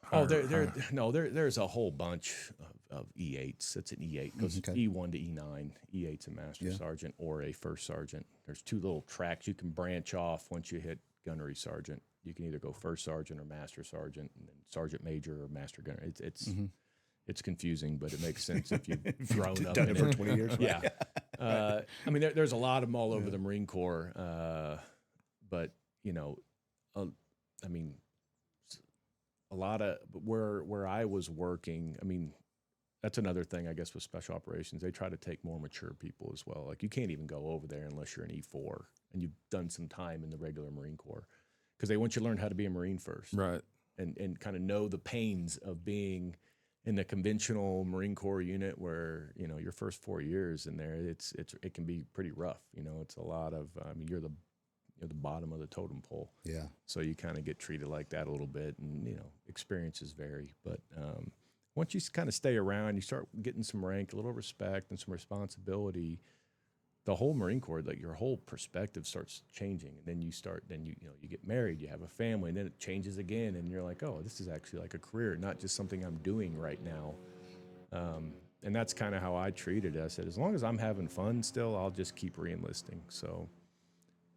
S3: higher?
S2: There's a whole bunch of E8s. It's an E8. Goes E1 to E9. E8's a master sergeant or a first sergeant. There's two little tracks you can branch off once you hit gunnery sergeant. You can either go first sergeant or master sergeant, and then sergeant major or master gunner. It's confusing, but it makes sense if you've grown up
S4: Done
S2: in
S4: it for 20 years.
S2: Yeah. I mean, there's a lot of them all over the Marine Corps, but you know, I mean, a lot of where I was working. I mean, that's another thing, I guess, with special operations. They try to take more mature people as well. Like, you can't even go over there unless you're an E4 and you've done some time in the regular Marine Corps, because they want you to learn how to be a Marine first,
S3: right?
S2: And kind of know the pains of being in the conventional Marine Corps unit, where, you know, your first 4 years in there, it can be pretty rough. You know, it's a lot of, I mean, you're the bottom of the totem pole. Yeah. So you kind of get treated like that a little bit, and, you know, experiences vary. But once you kind of stay around, you start getting some rank, a little respect, and some responsibility. The whole Marine Corps, like your whole perspective starts changing, and then you get married, you have a family, and then it changes again, and you're like, oh, this is actually like a career, not just something I'm doing right now. And that's kind of how I treated it. I said, as long as I'm having fun still, I'll just keep re-enlisting. So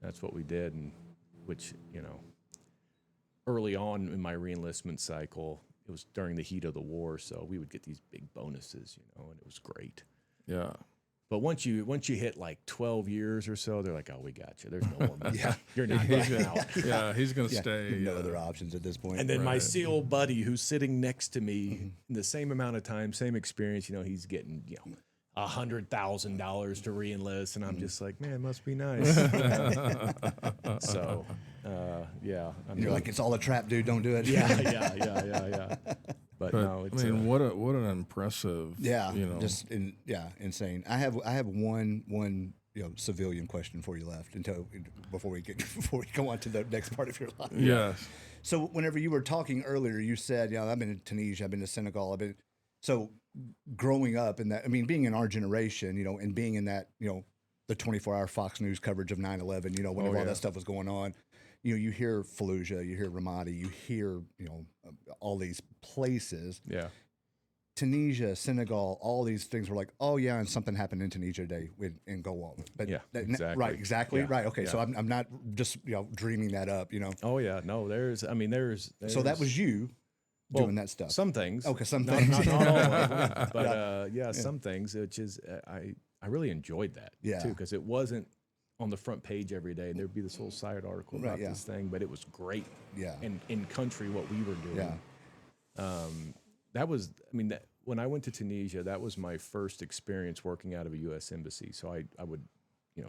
S2: that's what we did, and which, early on in my re-enlistment cycle, it was during the heat of the war, so we would get these big bonuses, and it was great.
S3: Yeah.
S2: But once you hit like 12 years or so, they're like, oh, we got you. There's no more money. You're not
S3: He's
S2: getting
S3: gonna,
S2: out.
S3: yeah, he's going to stay.
S4: No other options at this point.
S2: And then my
S3: Right.
S2: SEAL buddy who's sitting next to me, in the same amount of time, same experience, he's getting, $100,000 to re-enlist, and I'm just like, man, it must be nice. So, yeah.
S4: You're like, it's all a trap, dude. Don't do it.
S2: yeah. But no, it's
S3: what an impressive.
S4: Yeah, insane. I have one civilian question for you left before we go on to the next part of your life.
S3: Yes.
S4: So whenever you were talking earlier, you said, I've been to Tunisia, I've been to Senegal, so growing up in that, being in our generation, and being in that, the 24-hour Fox News coverage of 9/11, whenever all that stuff was going on. You hear Fallujah, you hear Ramadi, you hear, all these places.
S2: Yeah.
S4: Tunisia, Senegal, all these things were like, oh yeah, and something happened in Tunisia today, and go on. But
S2: exactly.
S4: Right, exactly,
S2: Yeah.
S4: right. Okay,
S2: Yeah.
S4: so I'm not just dreaming that up,
S2: Oh yeah, no, there's
S4: So that was you doing that stuff.
S2: Some things.
S4: Okay, some
S2: Not-
S4: things.
S2: Not all of them. But some things, which is I really enjoyed that too, because it wasn't on the front page every day, and there'd be this whole side article about this thing, but it was great.
S4: Yeah.
S2: And in country, what we were doing.
S4: Yeah.
S2: That was, when I went to Tunisia, that was my first experience working out of a U.S. embassy. So I would,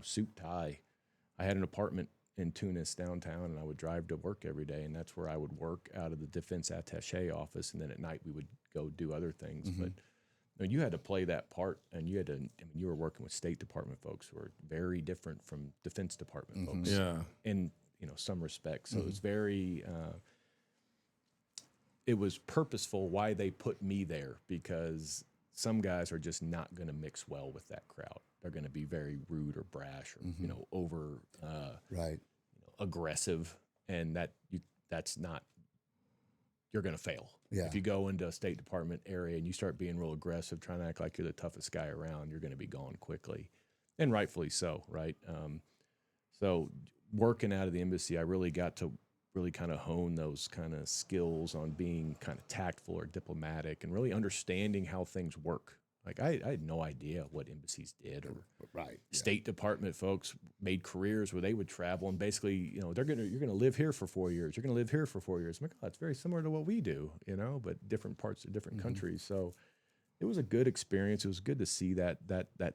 S2: suit tie. I had an apartment in Tunis downtown, and I would drive to work every day, and that's where I would work out of the defense attaché office, and then at night we would go do other things.
S4: Mm-hmm.
S2: But you had to play that part, and you had to. You were working with State Department folks who are very different from Defense Department folks.
S3: Yeah.
S2: In some respects, so it was very. It was purposeful why they put me there, because some guys are just not going to mix well with that crowd. They're going to be very rude or brash or over
S4: Right.
S2: aggressive, and that's not. You're going to fail.
S4: Yeah.
S2: If you go into a State Department area and you start being real aggressive, trying to act like you're the toughest guy around, you're going to be gone quickly, and rightfully so, right? So working out of the embassy, I really got to really kind of hone those kind of skills on being kind of tactful or diplomatic and really understanding how things work. Like I had no idea what embassies did, or
S4: Right.
S2: State Department folks made careers where they would travel and basically, you're gonna live here for 4 years. You're gonna live here for 4 years. I'm like, oh, it's very similar to what we do, but different parts of different countries. So it was a good experience. It was good to see that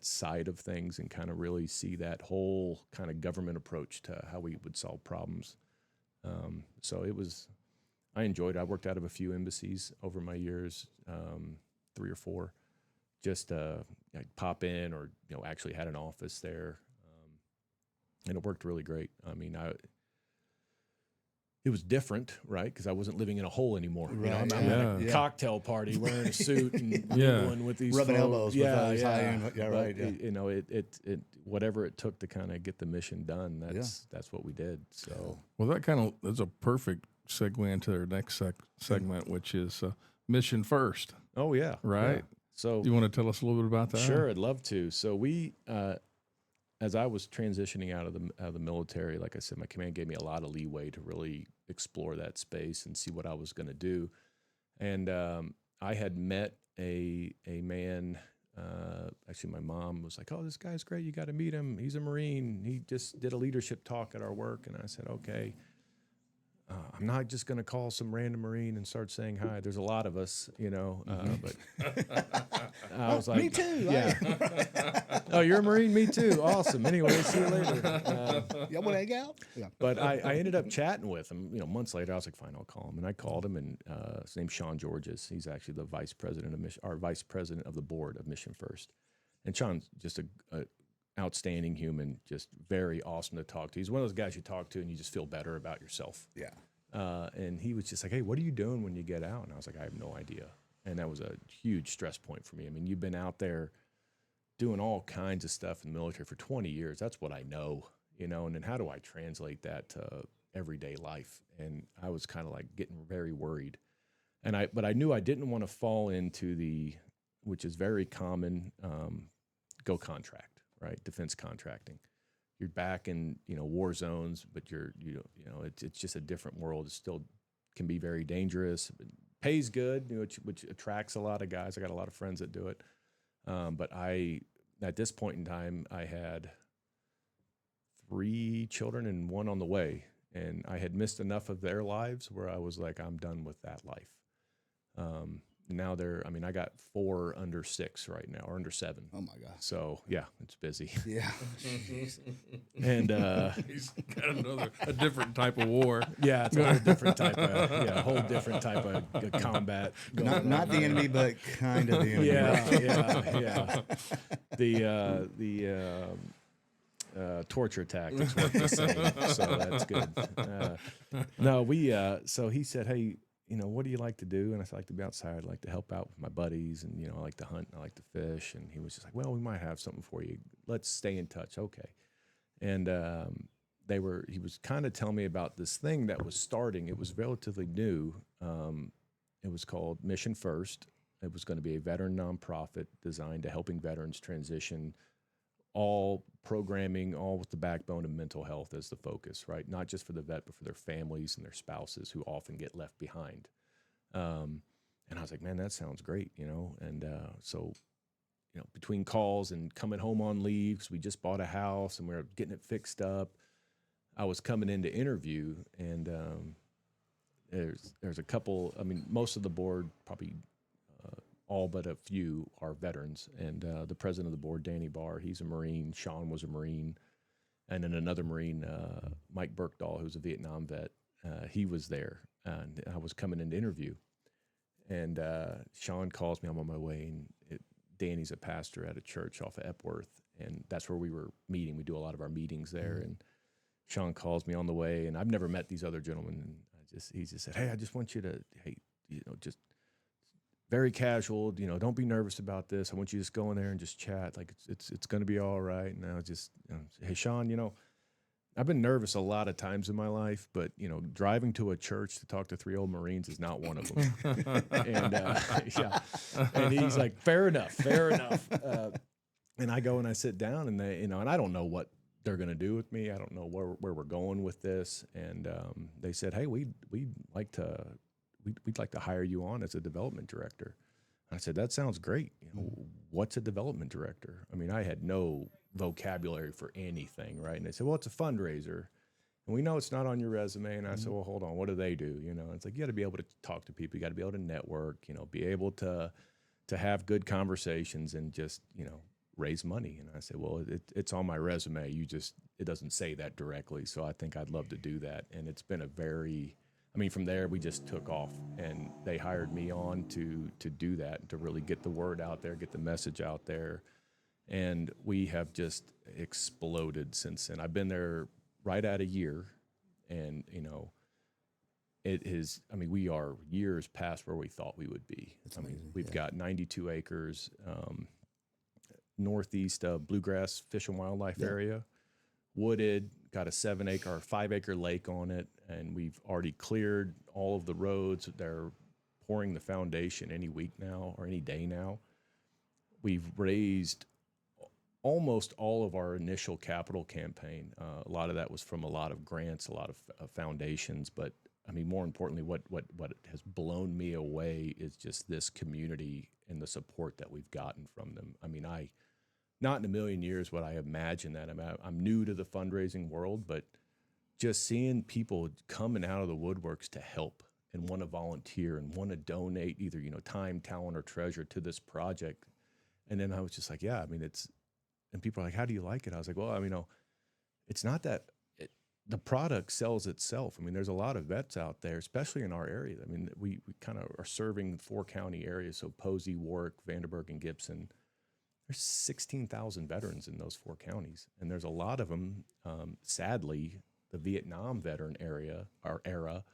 S2: side of things and kind of really see that whole kind of government approach to how we would solve problems. So I enjoyed it. I worked out of a few embassies over my years, 3 or 4. Just pop in, or actually had an office there, and it worked really great. It was different, right? Because I wasn't living in a hole anymore.
S4: Right,
S2: I'm at a cocktail party wearing a suit and mingling with these
S4: Rubbing
S2: folks.
S4: elbows with those high-end. Yeah,
S2: But,
S4: right. Yeah.
S2: It whatever it took to kind of get the mission done. That's what we did. So
S3: Well, that's a perfect segue into our next segment, which is mission first.
S2: oh yeah,
S3: Right.
S2: yeah. So
S3: Do you want to tell us a little bit about that?
S2: Sure, I'd love to. So we, as I was transitioning out of the military, like I said, my command gave me a lot of leeway to really explore that space and see what I was going to do. And I had met a man. Actually, my mom was like, "Oh, this guy's great. You got to meet him. He's a Marine. He just did a leadership talk at our work." And I said, "Okay." I'm not just going to call some random Marine and start saying hi. There's a lot of us, but I was like,
S4: Me too.
S2: Yeah. Oh, you're a Marine? Me too. Awesome. Anyway, see you later.
S4: Y'all want to hang out? Yeah.
S2: But I ended up chatting with him, months later. I was like, fine, I'll call him. And I called him, and his name's Sean Georges. He's actually the vice president of the board of Mission First. And Sean's just a outstanding human, just very awesome to talk to. He's one of those guys you talk to and you just feel better about yourself.
S4: Yeah.
S2: And he was just like, "Hey, what are you doing when you get out?" And I was like, "I have no idea. And that was a huge stress point for me. I mean, you've been out there doing all kinds of stuff in the military for 20 years. That's what I know, and then how do I translate that to everyday life? And I was kind of like getting very worried. But I knew I didn't want to fall into which is very common, go contract, right? Defense contracting. You're back in, war zones, but it's just a different world. It still can be very dangerous. It pays good, which attracts a lot of guys. I got a lot of friends that do it. But at this point in time, I had 3 children and 1 on the way. And I had missed enough of their lives where I was like, I'm done with that life. Now I got 4 under 6 right now, or under 7.
S4: Oh my God.
S2: So yeah, it's busy.
S4: Yeah.
S2: And
S3: He's got a different type of war.
S2: yeah, it's a whole different type of combat.
S4: Not the enemy, but kind of the enemy.
S2: Yeah. The torture tactics work the same, so that's good. So he said, hey, what do you like to do? And I said, I like to be outside. I like to help out with my buddies, and I like to hunt and I like to fish. And he was just like, well, we might have something for you. Let's stay in touch. Okay. And he was kind of telling me about this thing that was starting. It was relatively new. It was called Mission First. It was going to be a veteran nonprofit designed to helping veterans transition, all programming, all with the backbone of mental health as the focus, right? Not just for the vet, but for their families and their spouses who often get left behind. And I was like, man, that sounds great, And so, between calls and coming home on leave, because we just bought a house and we were getting it fixed up, I was coming in to interview, and there's a couple. I mean, most of the board, probably all but a few, are veterans. And the president of the board, Danny Barr, he's a Marine. Sean was a Marine. And then another Marine, Mike Burkdahl, who's a Vietnam vet, he was there. And I was coming in to interview. And Sean calls me. I'm on my way. And Danny's a pastor at a church off of Epworth. And that's where we were meeting. We do a lot of our meetings there. Mm-hmm. And Sean calls me on the way. And I've never met these other gentlemen. And he just said, hey, I just want you to, just very casual, don't be nervous about this. I want you to just go in there and just chat. Like it's going to be all right. And I was just, hey, Sean, I've been nervous a lot of times in my life, but driving to a church to talk to 3 old Marines is not one of them. And yeah, and he's like, fair enough. And I go and I sit down, and they, and I don't know what they're going to do with me. I don't know where we're going with this. And they said, hey, we'd like to hire you on as a development director. And I said, that sounds great. What's a development director? I mean, I had no vocabulary for anything, right? And they said, well, it's a fundraiser. And we know it's not on your resume. And I said, well, hold on, what do they do? It's like, you got to be able to talk to people. You got to be able to network, be able to have good conversations and just, raise money. And I said, well, it's on my resume. It doesn't say that directly. So I think I'd love to do that. And it's been from there, we just took off, and they hired me on to do that, and to really get the word out there, get the message out there. And we have just exploded since then. I've been there right at a year, and, it is, we are years past where we thought we would be.
S4: That's amazing.
S2: We've got 92 acres, northeast of Bluegrass Fish and Wildlife area, wooded, got a 5-acre lake on it, and we've already cleared all of the roads. They're pouring the foundation any week now, or any day now. We've raised almost all of our initial capital campaign. A lot of that was from a lot of grants, a lot of foundations, but more importantly, what has blown me away is just this community and the support that we've gotten from them. Not in a million years would I imagine that. I'm new to the fundraising world, but just seeing people coming out of the woodworks to help and want to volunteer and want to donate either, time, talent, or treasure to this project. And then I was just like, yeah, and people are like, how do you like it? I was like, well, it's not that the product sells itself. There's a lot of vets out there, especially in our area. We kind of are serving 4 county areas. So Posey, Warwick, Vanderburgh, and Gibson. There's 16,000 veterans in those 4 counties. And there's a lot of them, sadly, the Vietnam veteran era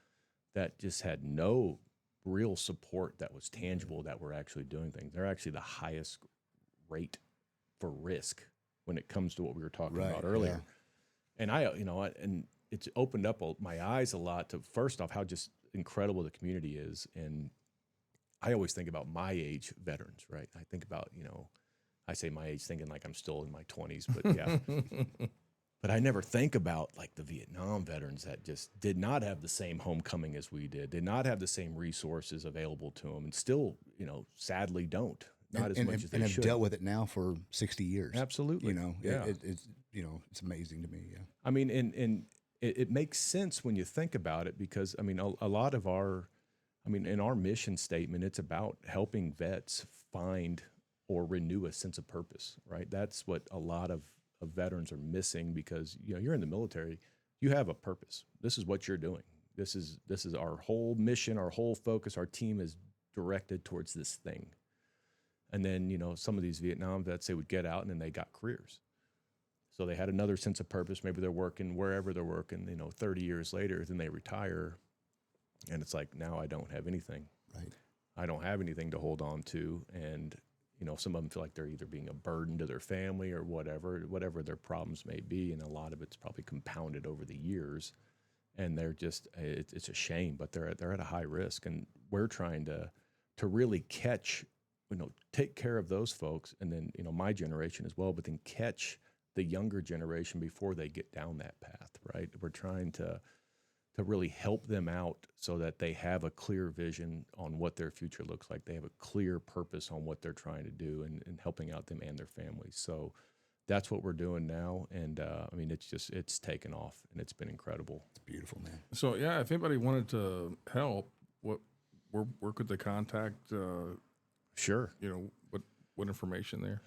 S2: that just had no real support that was tangible, that we're actually doing things. They're actually the highest rate for risk when it comes to what we were talking about earlier. And and it's opened up my eyes a lot to, first off, how just incredible the community is. And I always think about my age veterans, right? I think about, I say my age thinking like I'm still in my 20s, but yeah. But I never think about like the Vietnam veterans that just did not have the same homecoming as we did not have the same resources available to them, and still, sadly don't. Not as much as they
S4: and have
S2: should.
S4: dealt with it now for 60 years.
S2: Absolutely.
S4: It's it's amazing to me. Yeah.
S2: I mean, and it makes sense when you think about it, because I mean, a lot of in our mission statement, it's about helping vets find or renew a sense of purpose, right? That's what a lot of veterans are missing, because you're in the military, you have a purpose. This is what you're doing. This is our whole mission, our whole focus. Our team is directed towards this thing. And then some of these Vietnam vets, they would get out and then they got careers, so they had another sense of purpose. Maybe they're working wherever they're working. 30 years later, then they retire, and it's like, now I don't have anything.
S4: Right.
S2: I don't have anything to hold on to, and some of them feel like they're either being a burden to their family or whatever their problems may be. And a lot of it's probably compounded over the years, and they're just, it's a shame, but they're at a high risk. And we're trying to really catch, take care of those folks. And then, my generation as well, but then catch the younger generation before they get down that path, right? We're trying to really help them out so that they have a clear vision on what their future looks like. They have a clear purpose on what they're trying to do, and helping out them and their families. So that's what we're doing now. And it's taken off, and it's been incredible.
S4: It's beautiful, man.
S3: So yeah, if anybody wanted to help, where could they contact?
S2: Sure.
S3: What information there?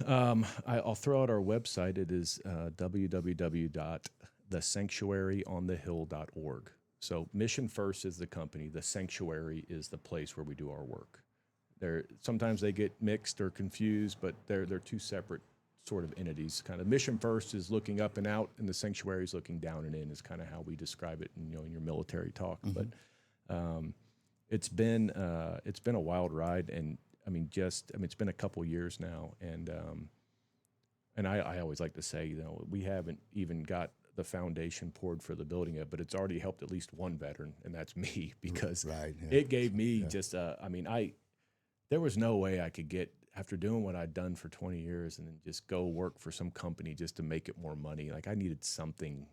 S2: I'll throw out our website. It is www.thesanctuaryonthehill.org. So Mission First is the company. The Sanctuary is the place where we do our work. Sometimes they get mixed or confused, but they're two separate sort of entities. Kind of Mission First is looking up and out, and the Sanctuary is looking down and in, is kind of how we describe it in your military talk. Mm-hmm. But it's been a wild ride, and it's been a couple years now, and I always like to say, we haven't even got the foundation poured for the building yet, but it's already helped at least one veteran, and that's me, because it gave me just, there was no way I could get, after doing what I'd done for 20 years and then just go work for some company just to make it more money. Like, I needed something,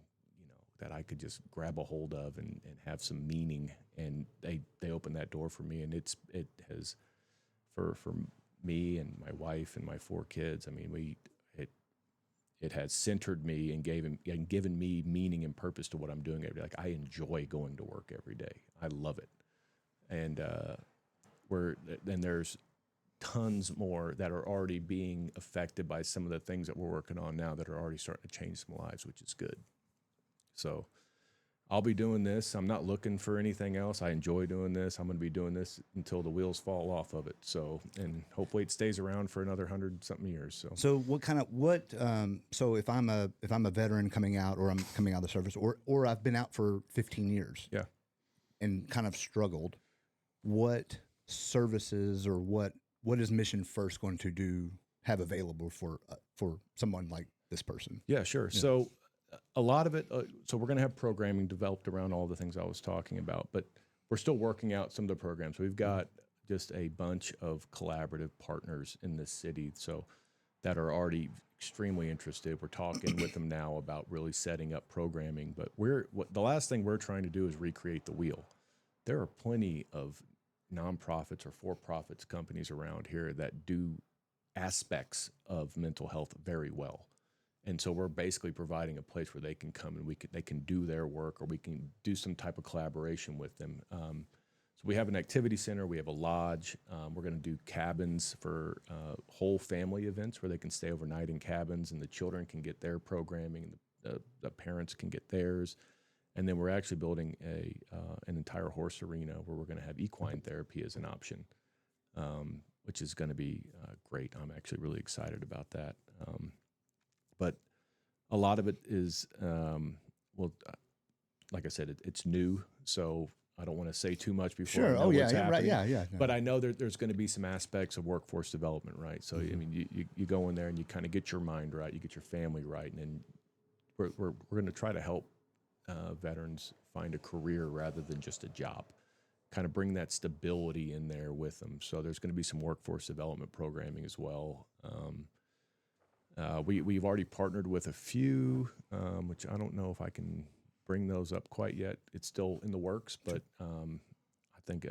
S2: that I could just grab a hold of and have some meaning. And they opened that door for me, and it has, for me and my wife and my 4 kids, it has centered me and given me meaning and purpose to what I'm doing every day. Like, I enjoy going to work every day. I love it. And there's tons more that are already being affected by some of the things that we're working on now that are already starting to change some lives, which is good. So I'll be doing this. I'm not looking for anything else. I enjoy doing this. I'm going to be doing this until the wheels fall off of it. So, and hopefully it stays around for another 100-something years. So
S4: so if I'm a veteran coming out, or I'm coming out of the service, or I've been out for 15 years, and kind of struggled, what services or what is Mission First going to have available for someone like this person?
S2: Yeah, sure. Yeah. So a lot of it, so we're going to have programming developed around all the things I was talking about, but we're still working out some of the programs. We've got just a bunch of collaborative partners in this city, so that are already extremely interested. We're talking with them now about really setting up programming, but the last thing we're trying to do is recreate the wheel. There are plenty of nonprofits or for-profits companies around here that do aspects of mental health very well. And so we're basically providing a place where they can come and they can do their work, or we can do some type of collaboration with them. So we have an activity center, we have a lodge. We're going to do cabins for whole family events where they can stay overnight in cabins, and the children can get their programming, and the parents can get theirs. And then we're actually building an entire horse arena where we're going to have equine therapy as an option, which is going to be great. I'm actually really excited about that. But a lot of it is, like I said, it's new. So I don't want to say too much before.
S4: Sure.
S2: I know
S4: Oh, yeah.
S2: what's
S4: Yeah. Right.
S2: happening.
S4: Yeah. Yeah.
S2: But I know there's going to be some aspects of workforce development, right? So, I mean, you go in there and you kind of get your mind right, you get your family right, and then we're going to try to help veterans find a career rather than just a job. Kind of bring that stability in there with them. So there's going to be some workforce development programming as well. We've already partnered with a few, which I don't know if I can bring those up quite yet. It's still in the works, but I think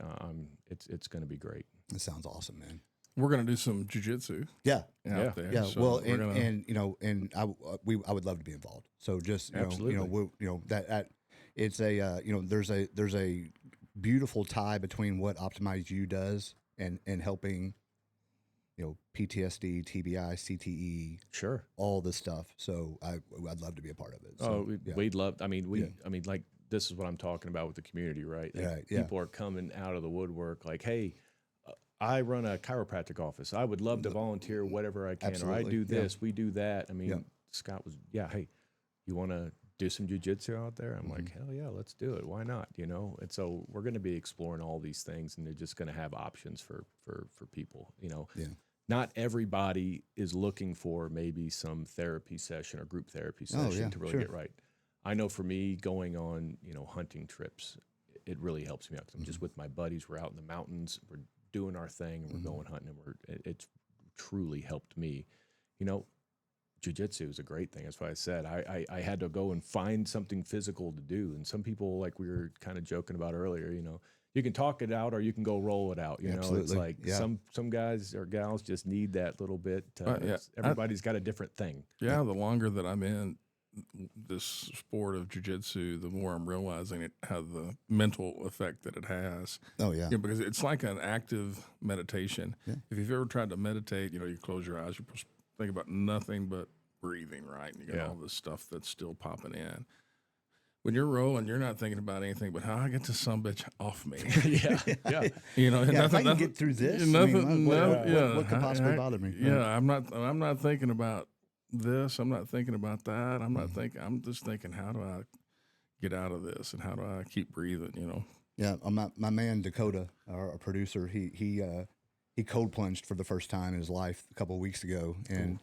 S2: it's going to be great.
S4: That sounds awesome, man.
S3: We're going to do some jujitsu
S4: Yeah.
S3: out there.
S4: Yeah.
S3: So
S4: Well,
S3: we're
S4: and you know, and I would love to be involved. So just
S2: Absolutely.
S4: that it's a there's a beautiful tie between what Optimize You does and helping PTSD, TBI, CTE,
S2: Sure.
S4: all this stuff. So I'd love to be a part of it. So,
S2: Oh, we'd love. I mean, like this is what I'm talking about with the community, right? Like,
S4: Right, yeah.
S2: People are coming out of the woodwork, like, hey, I run a chiropractic office. I would love to volunteer whatever I can, or I
S4: Absolutely,
S2: do
S4: yeah.
S2: this, we do that. I mean,
S4: Yeah.
S2: Scott was, hey, you want to do some jujitsu out there? I'm like, hell yeah, let's do it. Why not? And so we're going to be exploring all these things, and they're just going to have options for people.
S4: Yeah.
S2: Not everybody is looking for maybe some therapy session or group therapy session
S4: yeah,
S2: to really
S4: sure.
S2: get right. I know for me, going on, hunting trips, it really helps me out 'cause I'm just with my buddies. We're out in the mountains, we're doing our thing, and we're going hunting, and it's truly helped me. Jiu-jitsu is a great thing. That's why I said I had to go and find something physical to do. And some people, like we were kind of joking about earlier, you can talk it out or you can go roll it out. It's
S4: Absolutely.
S2: like
S4: Yeah.
S2: some guys or gals just need that little bit.
S3: Yeah.
S2: Everybody's got a different thing.
S3: Yeah, the longer that I'm in this sport of jiu-jitsu, the more I'm realizing how the mental effect that it has.
S4: Oh yeah.
S3: Because it's like an active meditation.
S4: Yeah.
S3: If you've ever tried to meditate, you close your eyes, you think about nothing but breathing, right? And you got all this stuff that's still popping in. When you're rolling, you're not thinking about anything but how I get this sumbitch off me.
S2: Yeah.
S4: If I can get through this, what could possibly bother me?
S3: Yeah, I'm not thinking about this. I'm not thinking about that. I'm just thinking, how do I get out of this, and how do I keep breathing?
S4: Yeah, my man Dakota, our producer, he cold plunged for the first time in his life a couple of weeks ago, and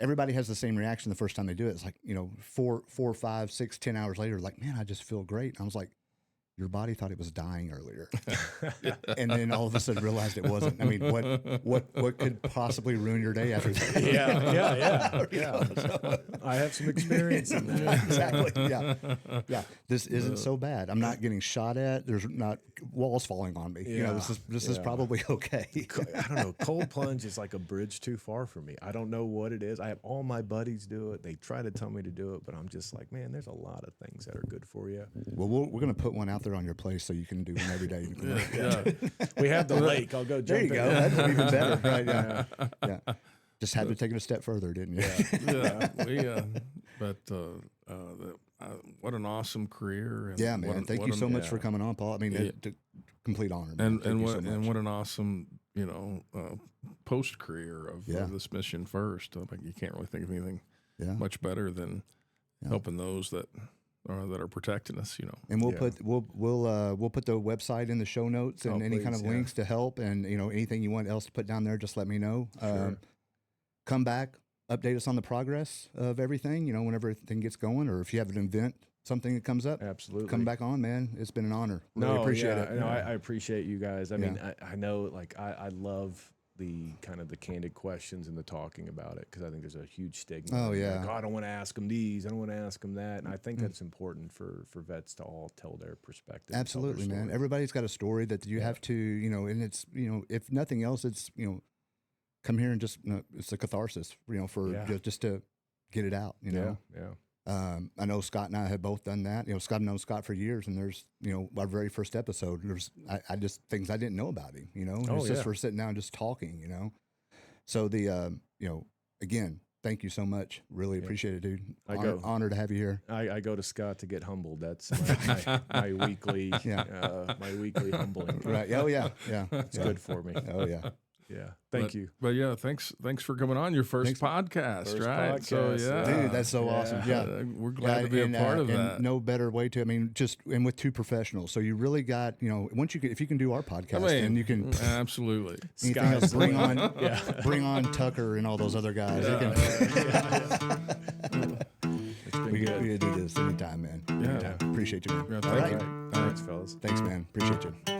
S4: everybody has the same reaction the first time they do it. It's like 4, 5, 6, 10 hours later, like, man, I just feel great. And I was like, your body thought it was dying earlier, and then all of a sudden realized it wasn't. I mean, what could possibly ruin your day after that?
S2: Yeah. I have some experience in that.
S4: Exactly. Yeah. This isn't so bad. I'm not getting shot at. There's not walls falling on me. This is probably okay.
S2: I don't know. Cold plunge is like a bridge too far for me. I don't know what it is. I have all my buddies do it. They try to tell me to do it, but I'm just like, man, there's a lot of things that are good for you.
S4: Well, we're going to put one out there on your place so you can do one every day.
S2: We have the lake. I'll go jump
S4: There you
S2: in.
S4: go. That's even better. Right? Yeah. Just had to take it a step further, didn't you?
S3: What an awesome career. And
S4: yeah, man. Thank you so much for coming on, Paul. I mean, complete honor, man.
S3: And what an awesome, post career of this mission first. I think you can't really think of anything much better than helping those that are protecting us.
S4: And we'll put the website in the show notes and any kind of links to help, and anything you want else to put down there, just let me know.
S2: Sure.
S4: Come back, update us on the progress of everything. Whenever everything gets going, or if you have an event, something that comes up,
S2: absolutely
S4: come back on, man. It's been an honor. Really appreciate it.
S2: No, I appreciate you guys. I mean, I know, like, I love the kind of the candid questions and the talking about it, because I think there's a huge stigma.
S4: Oh yeah.
S2: Like, I don't want to ask them these. I don't want to ask them that. And I think that's important for vets to all tell their perspective.
S4: Absolutely, man. Everybody's got a story that you have to, and it's, if nothing else, it's, come here and just, it's a catharsis, for just to get it out,
S2: Yeah.
S4: I know Scott and I have both done that. Scott, I've known Scott for years, and there's, our very first episode, I just, things I didn't know about him, it's just for sitting down and just talking, So again, thank you so much. Really appreciate it, dude. Honored to have you here.
S2: I go to Scott to get humbled. That's my weekly, my weekly humbling.
S4: Right. Oh yeah. Yeah.
S2: It's good for me.
S4: Oh yeah.
S2: Yeah. Thank you.
S3: But yeah, thanks for coming on your first podcast,
S2: First
S3: right? So
S2: podcast,
S3: yeah,
S4: Dude, that's so awesome. Yeah.
S3: we're glad to be a part of
S4: and
S3: that.
S4: no better way to, I mean, and with two professionals. So you really got, if you can do our podcast, then you can,
S3: absolutely.
S4: anything else, bring on,
S2: Yeah.
S4: bring on Tucker and all those other guys. We can do this anytime, man.
S3: Yeah.
S4: Appreciate you, man.
S3: Yeah,
S4: All
S3: thank
S4: right.
S3: you.
S2: Thanks, fellas.
S4: Thanks, man. Appreciate you.